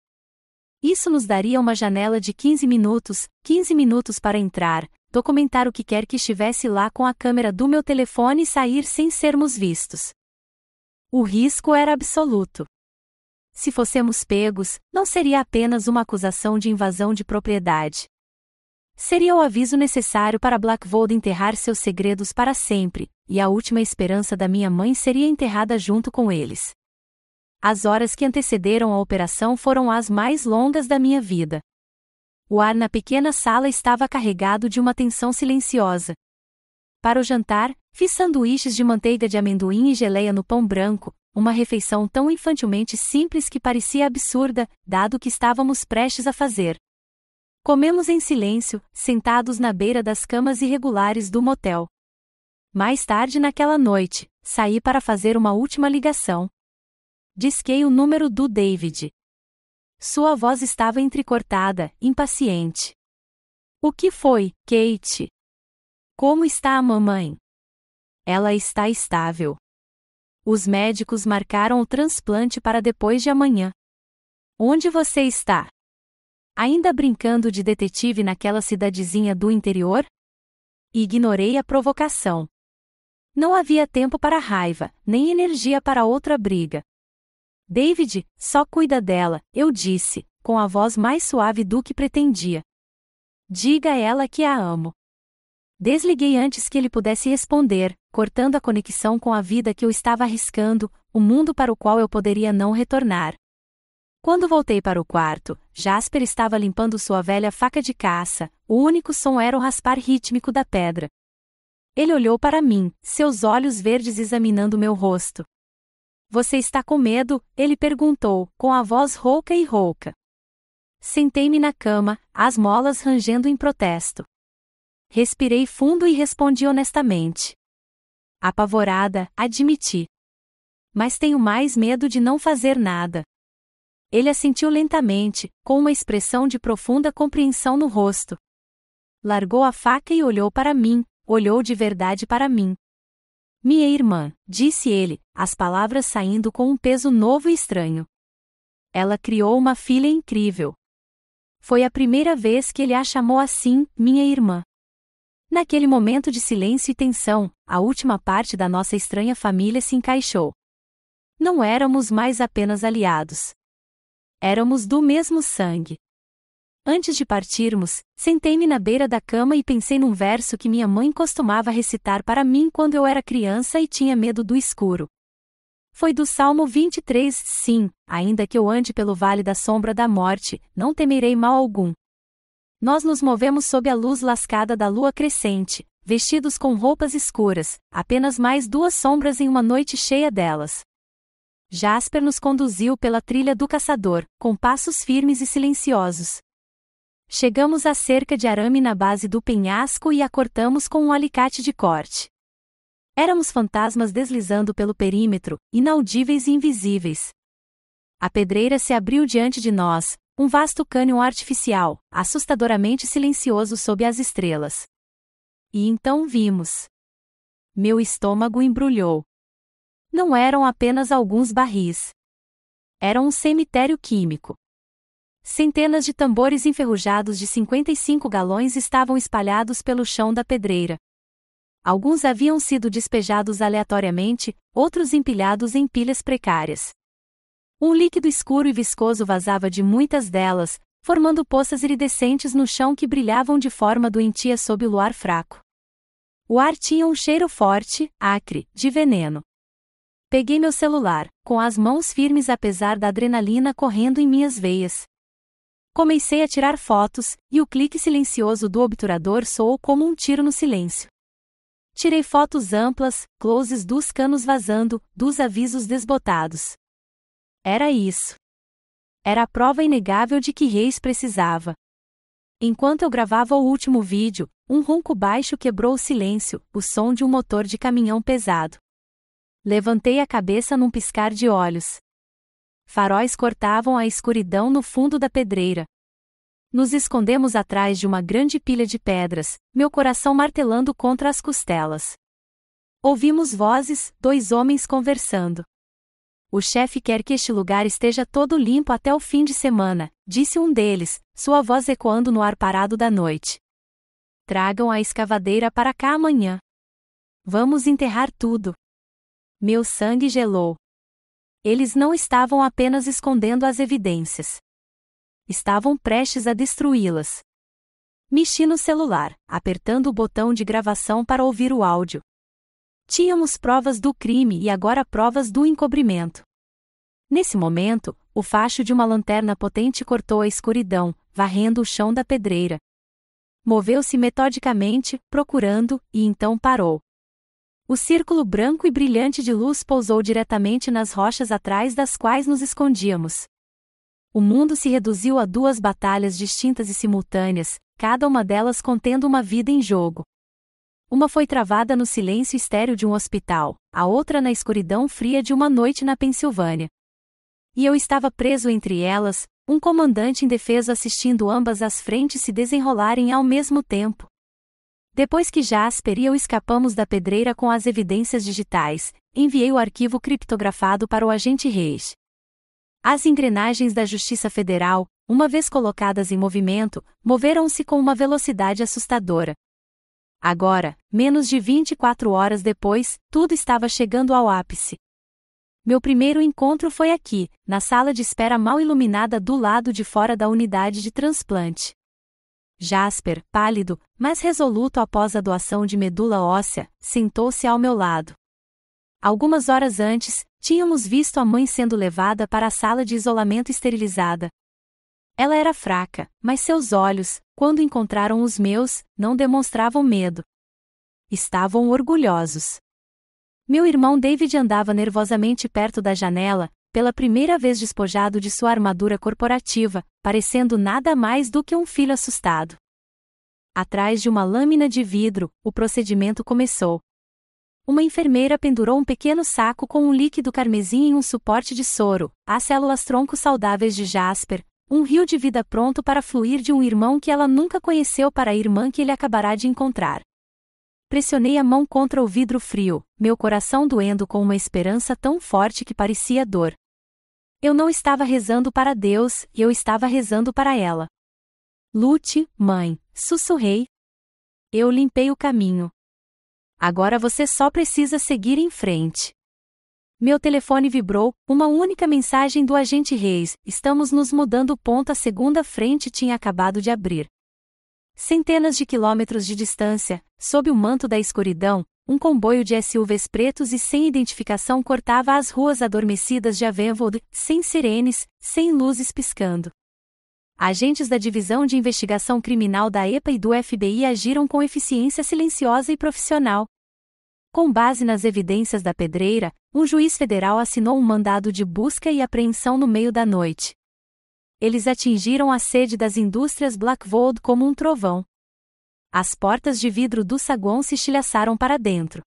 Isso nos daria uma janela de 15 minutos para entrar, documentar o que quer que estivesse lá com a câmera do meu telefone e sair sem sermos vistos. O risco era absoluto. Se fôssemos pegos, não seria apenas uma acusação de invasão de propriedade. Seria o aviso necessário para Blackvold enterrar seus segredos para sempre, e a última esperança da minha mãe seria enterrada junto com eles. As horas que antecederam a operação foram as mais longas da minha vida. O ar na pequena sala estava carregado de uma tensão silenciosa. Para o jantar, fiz sanduíches de manteiga de amendoim e geleia no pão branco, uma refeição tão infantilmente simples que parecia absurda, dado o que estávamos prestes a fazer. Comemos em silêncio, sentados na beira das camas irregulares do motel. Mais tarde naquela noite, saí para fazer uma última ligação. Disquei o número do David. Sua voz estava entrecortada, impaciente. O que foi, Kate? Como está a mamãe? Ela está estável. Os médicos marcaram o transplante para depois de amanhã. Onde você está? Ainda brincando de detetive naquela cidadezinha do interior? Ignorei a provocação. Não havia tempo para raiva, nem energia para outra briga. David, só cuida dela, eu disse, com a voz mais suave do que pretendia. Diga a ela que a amo. Desliguei antes que ele pudesse responder, cortando a conexão com a vida que eu estava arriscando, o mundo para o qual eu poderia não retornar. Quando voltei para o quarto, Jasper estava limpando sua velha faca de caça, o único som era o raspar rítmico da pedra. Ele olhou para mim, seus olhos verdes examinando meu rosto. Você está com medo? Ele perguntou, com a voz rouca e rouca. Sentei-me na cama, as molas rangendo em protesto. Respirei fundo e respondi honestamente. Apavorada, admiti. Mas tenho mais medo de não fazer nada. Ele assentiu lentamente, com uma expressão de profunda compreensão no rosto. Largou a faca e olhou para mim, olhou de verdade para mim. Minha irmã, disse ele, as palavras saindo com um peso novo e estranho. Ela criou uma filha incrível. Foi a primeira vez que ele a chamou assim, minha irmã. Naquele momento de silêncio e tensão, a última parte da nossa estranha família se encaixou. Não éramos mais apenas aliados. Éramos do mesmo sangue. Antes de partirmos, sentei-me na beira da cama e pensei num verso que minha mãe costumava recitar para mim quando eu era criança e tinha medo do escuro. Foi do Salmo 23, sim, ainda que eu ande pelo vale da sombra da morte, não temerei mal algum. Nós nos movemos sob a luz lascada da lua crescente, vestidos com roupas escuras, apenas mais duas sombras em uma noite cheia delas. Jasper nos conduziu pela trilha do caçador, com passos firmes e silenciosos. Chegamos à cerca de arame na base do penhasco e a cortamos com um alicate de corte. Éramos fantasmas deslizando pelo perímetro, inaudíveis e invisíveis. A pedreira se abriu diante de nós, um vasto cânion artificial, assustadoramente silencioso sob as estrelas. E então vimos. Meu estômago embrulhou. Não eram apenas alguns barris. Era um cemitério químico. Centenas de tambores enferrujados de 55 galões estavam espalhados pelo chão da pedreira. Alguns haviam sido despejados aleatoriamente, outros empilhados em pilhas precárias. Um líquido escuro e viscoso vazava de muitas delas, formando poças iridescentes no chão que brilhavam de forma doentia sob o luar fraco. O ar tinha um cheiro forte, acre, de veneno. Peguei meu celular, com as mãos firmes apesar da adrenalina correndo em minhas veias. Comecei a tirar fotos, e o clique silencioso do obturador soou como um tiro no silêncio. Tirei fotos amplas, closes dos canos vazando, dos avisos desbotados. Era isso. Era a prova inegável de que Reis precisava. Enquanto eu gravava o último vídeo, um ronco baixo quebrou o silêncio, o som de um motor de caminhão pesado. Levantei a cabeça num piscar de olhos. Faróis cortavam a escuridão no fundo da pedreira. Nos escondemos atrás de uma grande pilha de pedras, meu coração martelando contra as costelas. Ouvimos vozes, 2 homens conversando. O chefe quer que este lugar esteja todo limpo até o fim de semana, disse um deles, sua voz ecoando no ar parado da noite. Tragam a escavadeira para cá amanhã. Vamos enterrar tudo. Meu sangue gelou. Eles não estavam apenas escondendo as evidências. Estavam prestes a destruí-las. Mexi no celular, apertando o botão de gravação para ouvir o áudio. Tínhamos provas do crime e agora provas do encobrimento. Nesse momento, o facho de uma lanterna potente cortou a escuridão, varrendo o chão da pedreira. Moveu-se metodicamente, procurando, e então parou. O círculo branco e brilhante de luz pousou diretamente nas rochas atrás das quais nos escondíamos. O mundo se reduziu a 2 batalhas distintas e simultâneas, cada uma delas contendo uma vida em jogo. Uma foi travada no silêncio estéril de um hospital, a outra na escuridão fria de uma noite na Pensilvânia. E eu estava preso entre elas, um comandante indefeso assistindo ambas as frentes se desenrolarem ao mesmo tempo. Depois que Jasper e eu escapamos da pedreira com as evidências digitais, enviei o arquivo criptografado para o agente Reis. As engrenagens da Justiça Federal, uma vez colocadas em movimento, moveram-se com uma velocidade assustadora. Agora, menos de 24 horas depois, tudo estava chegando ao ápice. Meu primeiro encontro foi aqui, na sala de espera mal iluminada do lado de fora da unidade de transplante. Jasper, pálido, mas resoluto após a doação de medula óssea, sentou-se ao meu lado. Algumas horas antes, tínhamos visto a mãe sendo levada para a sala de isolamento esterilizada. Ela era fraca, mas seus olhos, quando encontraram os meus, não demonstravam medo. Estavam orgulhosos. Meu irmão David andava nervosamente perto da janela, pela primeira vez despojado de sua armadura corporativa, parecendo nada mais do que um filho assustado. Atrás de uma lâmina de vidro, o procedimento começou. Uma enfermeira pendurou um pequeno saco com um líquido carmesim em um suporte de soro, as células-tronco saudáveis de Jasper, um rio de vida pronto para fluir de um irmão que ela nunca conheceu para a irmã que ele acabará de encontrar. Pressionei a mão contra o vidro frio, meu coração doendo com uma esperança tão forte que parecia dor. Eu não estava rezando para Deus, eu estava rezando para ela. Lute, mãe, sussurrei. Eu limpei o caminho. Agora você só precisa seguir em frente. Meu telefone vibrou, uma única mensagem do agente Reis: estamos nos mudando. A segunda frente tinha acabado de abrir. Centenas de quilômetros de distância, sob o manto da escuridão, um comboio de SUVs pretos e sem identificação cortava as ruas adormecidas de Avenvold, sem sirenes, sem luzes piscando. Agentes da Divisão de Investigação Criminal da EPA e do FBI agiram com eficiência silenciosa e profissional. Com base nas evidências da pedreira, um juiz federal assinou um mandado de busca e apreensão no meio da noite. Eles atingiram a sede das indústrias Blackvold como um trovão. As portas de vidro do saguão se estilhaçaram para dentro.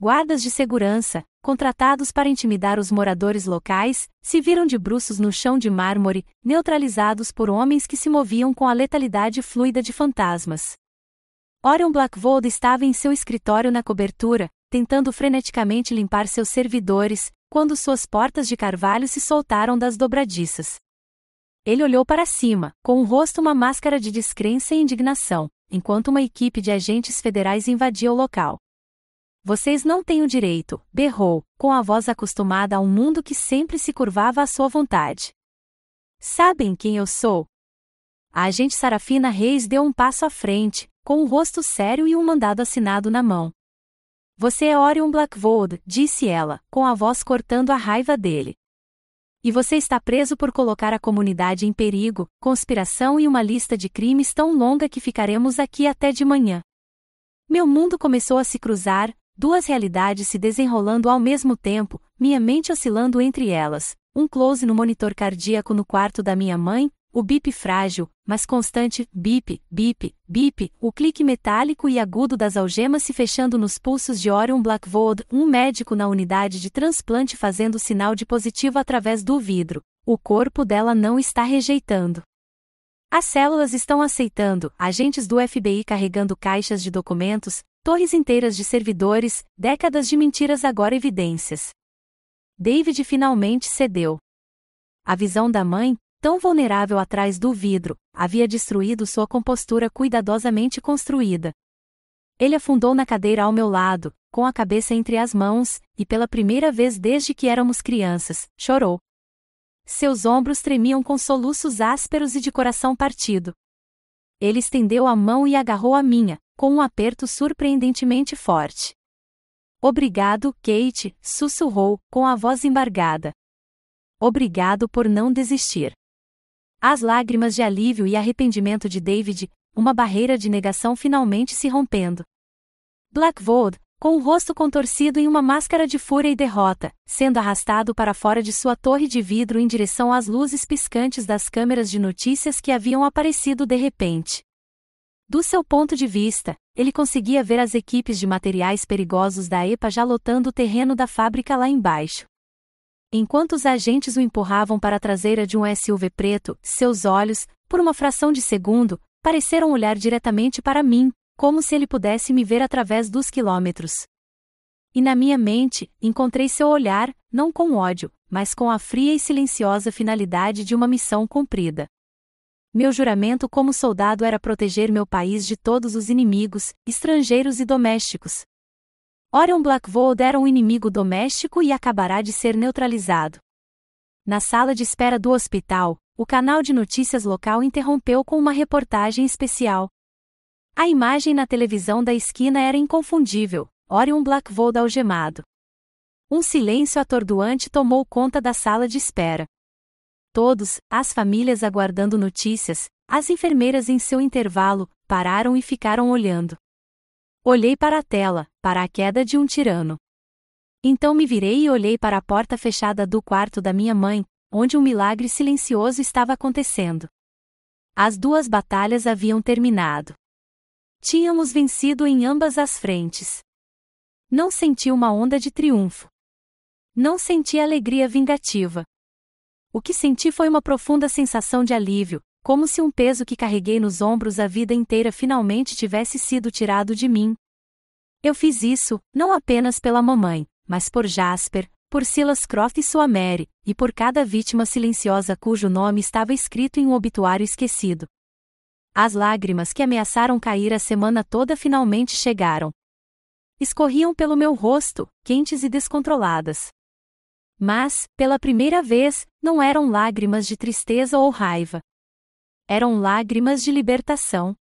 Guardas de segurança, contratados para intimidar os moradores locais, se viram de bruços no chão de mármore, neutralizados por homens que se moviam com a letalidade fluida de fantasmas. Orion Blackvold estava em seu escritório na cobertura, tentando freneticamente limpar seus servidores, quando suas portas de carvalho se soltaram das dobradiças. Ele olhou para cima, com o rosto uma máscara de descrença e indignação, enquanto uma equipe de agentes federais invadia o local. Vocês não têm o direito, berrou, com a voz acostumada a um mundo que sempre se curvava à sua vontade. Sabem quem eu sou? A agente Sarafina Reis deu um passo à frente, com um rosto sério e um mandado assinado na mão. Você é Orion Blackvold, disse ela, com a voz cortando a raiva dele. E você está preso por colocar a comunidade em perigo, conspiração e uma lista de crimes tão longa que ficaremos aqui até de manhã. Meu mundo começou a se cruzar, duas realidades se desenrolando ao mesmo tempo, minha mente oscilando entre elas, um close no monitor cardíaco no quarto da minha mãe, o bip frágil, mas constante, bip, bip, bip, o clique metálico e agudo das algemas se fechando nos pulsos de Orion Blackvold, um médico na unidade de transplante fazendo sinal de positivo através do vidro. O corpo dela não está rejeitando. As células estão aceitando, agentes do FBI carregando caixas de documentos, torres inteiras de servidores, décadas de mentiras agora evidências. David finalmente cedeu. A visão da mãe, tão vulnerável atrás do vidro, havia destruído sua compostura cuidadosamente construída. Ele afundou na cadeira ao meu lado, com a cabeça entre as mãos, e pela primeira vez desde que éramos crianças, chorou. Seus ombros tremiam com soluços ásperos e de coração partido. Ele estendeu a mão e agarrou a minha, com um aperto surpreendentemente forte. Obrigado, Kate, sussurrou, com a voz embargada. Obrigado por não desistir. As lágrimas de alívio e arrependimento de David, uma barreira de negação finalmente se rompendo. Blackvold, com o rosto contorcido em uma máscara de fúria e derrota, sendo arrastado para fora de sua torre de vidro em direção às luzes piscantes das câmeras de notícias que haviam aparecido de repente. Do seu ponto de vista, ele conseguia ver as equipes de materiais perigosos da EPA já lotando o terreno da fábrica lá embaixo. Enquanto os agentes o empurravam para a traseira de um SUV preto, seus olhos, por uma fração de segundo, pareceram olhar diretamente para mim, como se ele pudesse me ver através dos quilômetros. E na minha mente, encontrei seu olhar, não com ódio, mas com a fria e silenciosa finalidade de uma missão cumprida. Meu juramento como soldado era proteger meu país de todos os inimigos, estrangeiros e domésticos. Orion Blackvold era um inimigo doméstico e acabará de ser neutralizado. Na sala de espera do hospital, o canal de notícias local interrompeu com uma reportagem especial. A imagem na televisão da esquina era inconfundível, Orion Blackvold algemado. Um silêncio atordoante tomou conta da sala de espera. Todos, as famílias aguardando notícias, as enfermeiras em seu intervalo, pararam e ficaram olhando. Olhei para a tela, para a queda de um tirano. Então me virei e olhei para a porta fechada do quarto da minha mãe, onde um milagre silencioso estava acontecendo. As duas batalhas haviam terminado. Tínhamos vencido em ambas as frentes. Não senti uma onda de triunfo. Não senti alegria vingativa. O que senti foi uma profunda sensação de alívio, como se um peso que carreguei nos ombros a vida inteira finalmente tivesse sido tirado de mim. Eu fiz isso, não apenas pela mamãe, mas por Jasper, por Silas Croft e sua Mary, e por cada vítima silenciosa cujo nome estava escrito em um obituário esquecido. As lágrimas que ameaçaram cair a semana toda finalmente chegaram. Escorriam pelo meu rosto, quentes e descontroladas. Mas, pela primeira vez, não eram lágrimas de tristeza ou raiva. Eram lágrimas de libertação.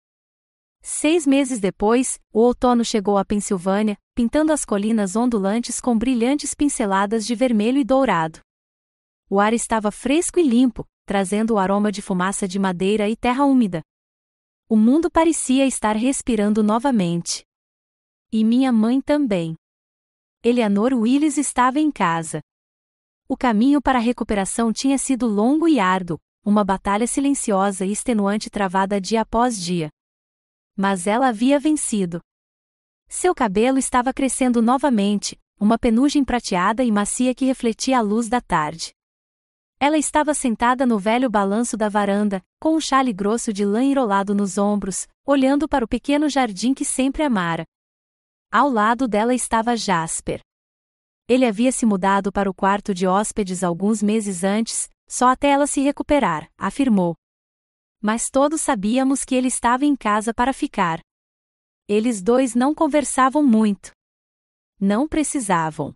6 meses depois, o outono chegou à Pensilvânia, pintando as colinas ondulantes com brilhantes pinceladas de vermelho e dourado. O ar estava fresco e limpo, trazendo o aroma de fumaça de madeira e terra úmida. O mundo parecia estar respirando novamente. E minha mãe também. Eleanor Willis estava em casa. O caminho para a recuperação tinha sido longo e árduo, uma batalha silenciosa e extenuante travada dia após dia. Mas ela havia vencido. Seu cabelo estava crescendo novamente, uma penugem prateada e macia que refletia a luz da tarde. Ela estava sentada no velho balanço da varanda, com um chale grosso de lã enrolado nos ombros, olhando para o pequeno jardim que sempre amara. Ao lado dela estava Jasper. Ele havia se mudado para o quarto de hóspedes alguns meses antes, só até ela se recuperar, afirmou. Mas todos sabíamos que ele estava em casa para ficar. Eles dois não conversavam muito. Não precisavam.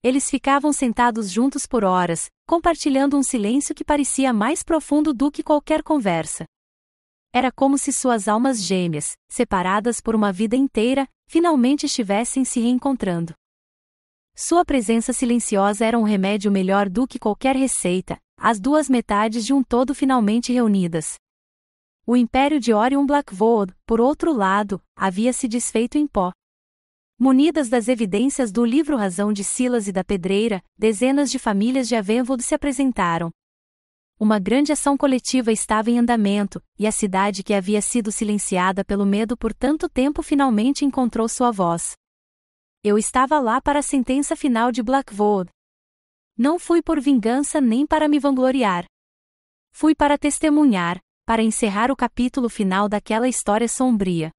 Eles ficavam sentados juntos por horas, compartilhando um silêncio que parecia mais profundo do que qualquer conversa. Era como se suas almas gêmeas, separadas por uma vida inteira, finalmente estivessem se reencontrando. Sua presença silenciosa era um remédio melhor do que qualquer receita, as duas metades de um todo finalmente reunidas. O império de Orion Blackwood, por outro lado, havia se desfeito em pó. Munidas das evidências do livro Razão de Silas e da Pedreira, dezenas de famílias de Avenwood se apresentaram. Uma grande ação coletiva estava em andamento, e a cidade que havia sido silenciada pelo medo por tanto tempo finalmente encontrou sua voz. Eu estava lá para a sentença final de Blackwood. Não fui por vingança nem para me vangloriar. Fui para testemunhar, para encerrar o capítulo final daquela história sombria.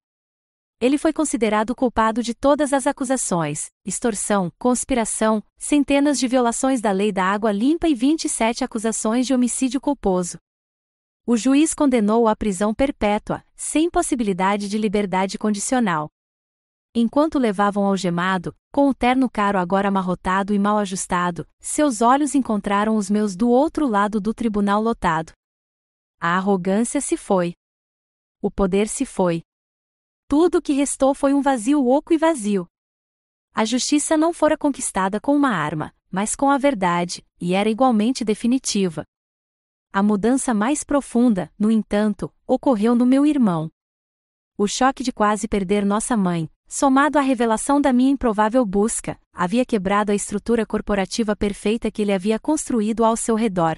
Ele foi considerado culpado de todas as acusações: extorsão, conspiração, centenas de violações da lei da água limpa e 27 acusações de homicídio culposo. O juiz condenou-o à prisão perpétua, sem possibilidade de liberdade condicional. Enquanto levavam algemado, com o terno caro agora amarrotado e mal ajustado, seus olhos encontraram os meus do outro lado do tribunal lotado. A arrogância se foi. O poder se foi. Tudo o que restou foi um vazio oco e vazio. A justiça não fora conquistada com uma arma, mas com a verdade, e era igualmente definitiva. A mudança mais profunda, no entanto, ocorreu no meu irmão. O choque de quase perder nossa mãe, somado à revelação da minha improvável busca, havia quebrado a estrutura corporativa perfeita que ele havia construído ao seu redor.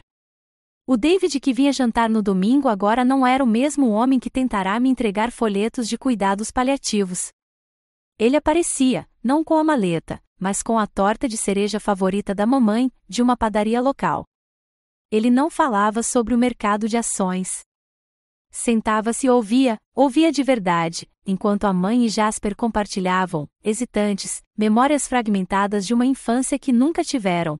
O David que vinha jantar no domingo agora não era o mesmo homem que tentará me entregar folhetos de cuidados paliativos. Ele aparecia, não com a maleta, mas com a torta de cereja favorita da mamãe, de uma padaria local. Ele não falava sobre o mercado de ações. Sentava-se e ouvia de verdade, enquanto a mãe e Jasper compartilhavam, hesitantes, memórias fragmentadas de uma infância que nunca tiveram.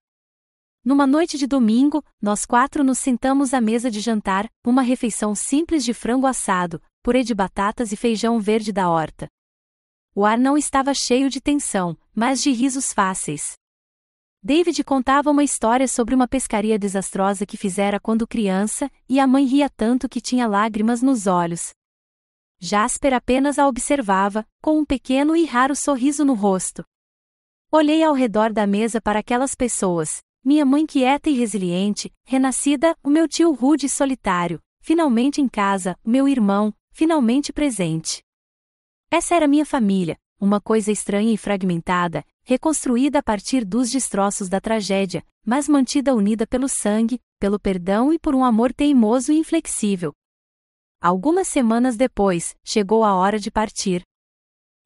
Numa noite de domingo, nós 4 nos sentamos à mesa de jantar, uma refeição simples de frango assado, purê de batatas e feijão verde da horta. O ar não estava cheio de tensão, mas de risos fáceis. David contava uma história sobre uma pescaria desastrosa que fizera quando criança, e a mãe ria tanto que tinha lágrimas nos olhos. Jasper apenas a observava, com um pequeno e raro sorriso no rosto. Olhei ao redor da mesa para aquelas pessoas, minha mãe quieta e resiliente, renascida, o meu tio rude e solitário, finalmente em casa, meu irmão, finalmente presente. Essa era minha família, uma coisa estranha e fragmentada, reconstruída a partir dos destroços da tragédia, mas mantida unida pelo sangue, pelo perdão e por um amor teimoso e inflexível. Algumas semanas depois, chegou a hora de partir.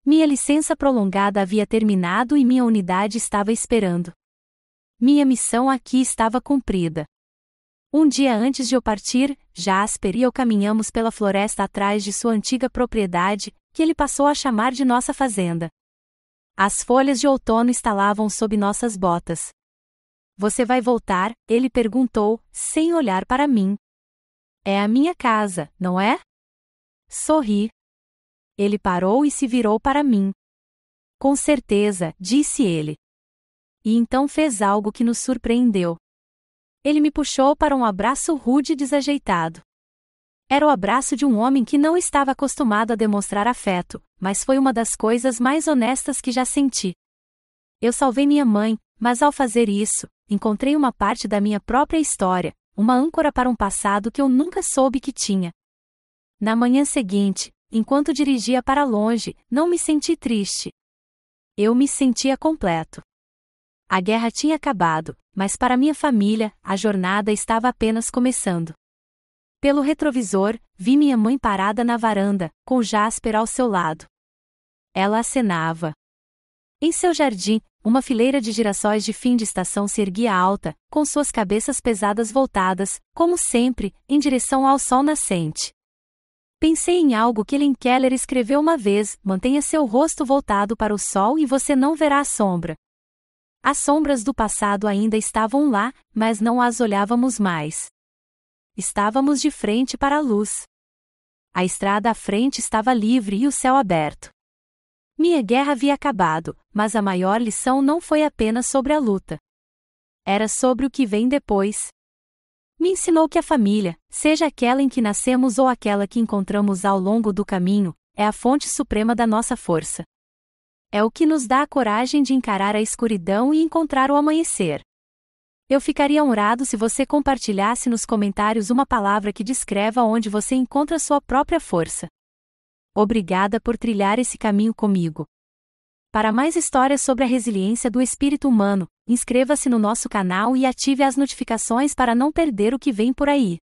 Minha licença prolongada havia terminado e minha unidade estava esperando. Minha missão aqui estava cumprida. Um dia antes de eu partir, Jasper e eu caminhamos pela floresta atrás de sua antiga propriedade, que ele passou a chamar de nossa fazenda. As folhas de outono estalavam sob nossas botas. Você vai voltar? Ele perguntou, sem olhar para mim. É a minha casa, não é? Sorri. Ele parou e se virou para mim. Com certeza, disse ele. E então fez algo que nos surpreendeu. Ele me puxou para um abraço rude e desajeitado. Era o abraço de um homem que não estava acostumado a demonstrar afeto, mas foi uma das coisas mais honestas que já senti. Eu salvei minha mãe, mas ao fazer isso, encontrei uma parte da minha própria história, uma âncora para um passado que eu nunca soube que tinha. Na manhã seguinte, enquanto dirigia para longe, não me senti triste. Eu me sentia completo. A guerra tinha acabado, mas para minha família, a jornada estava apenas começando. Pelo retrovisor, vi minha mãe parada na varanda, com Jasper ao seu lado. Ela acenava. Em seu jardim, uma fileira de girassóis de fim de estação se erguia alta, com suas cabeças pesadas voltadas, como sempre, em direção ao sol nascente. Pensei em algo que Helen Keller escreveu uma vez: mantenha seu rosto voltado para o sol e você não verá a sombra. As sombras do passado ainda estavam lá, mas não as olhávamos mais. Estávamos de frente para a luz. A estrada à frente estava livre e o céu aberto. Minha guerra havia acabado, mas a maior lição não foi apenas sobre a luta. Era sobre o que vem depois. Me ensinou que a família, seja aquela em que nascemos ou aquela que encontramos ao longo do caminho, é a fonte suprema da nossa força. É o que nos dá a coragem de encarar a escuridão e encontrar o amanhecer. Eu ficaria honrado se você compartilhasse nos comentários uma palavra que descreva onde você encontra sua própria força. Obrigada por trilhar esse caminho comigo. Para mais histórias sobre a resiliência do espírito humano, inscreva-se no nosso canal e ative as notificações para não perder o que vem por aí.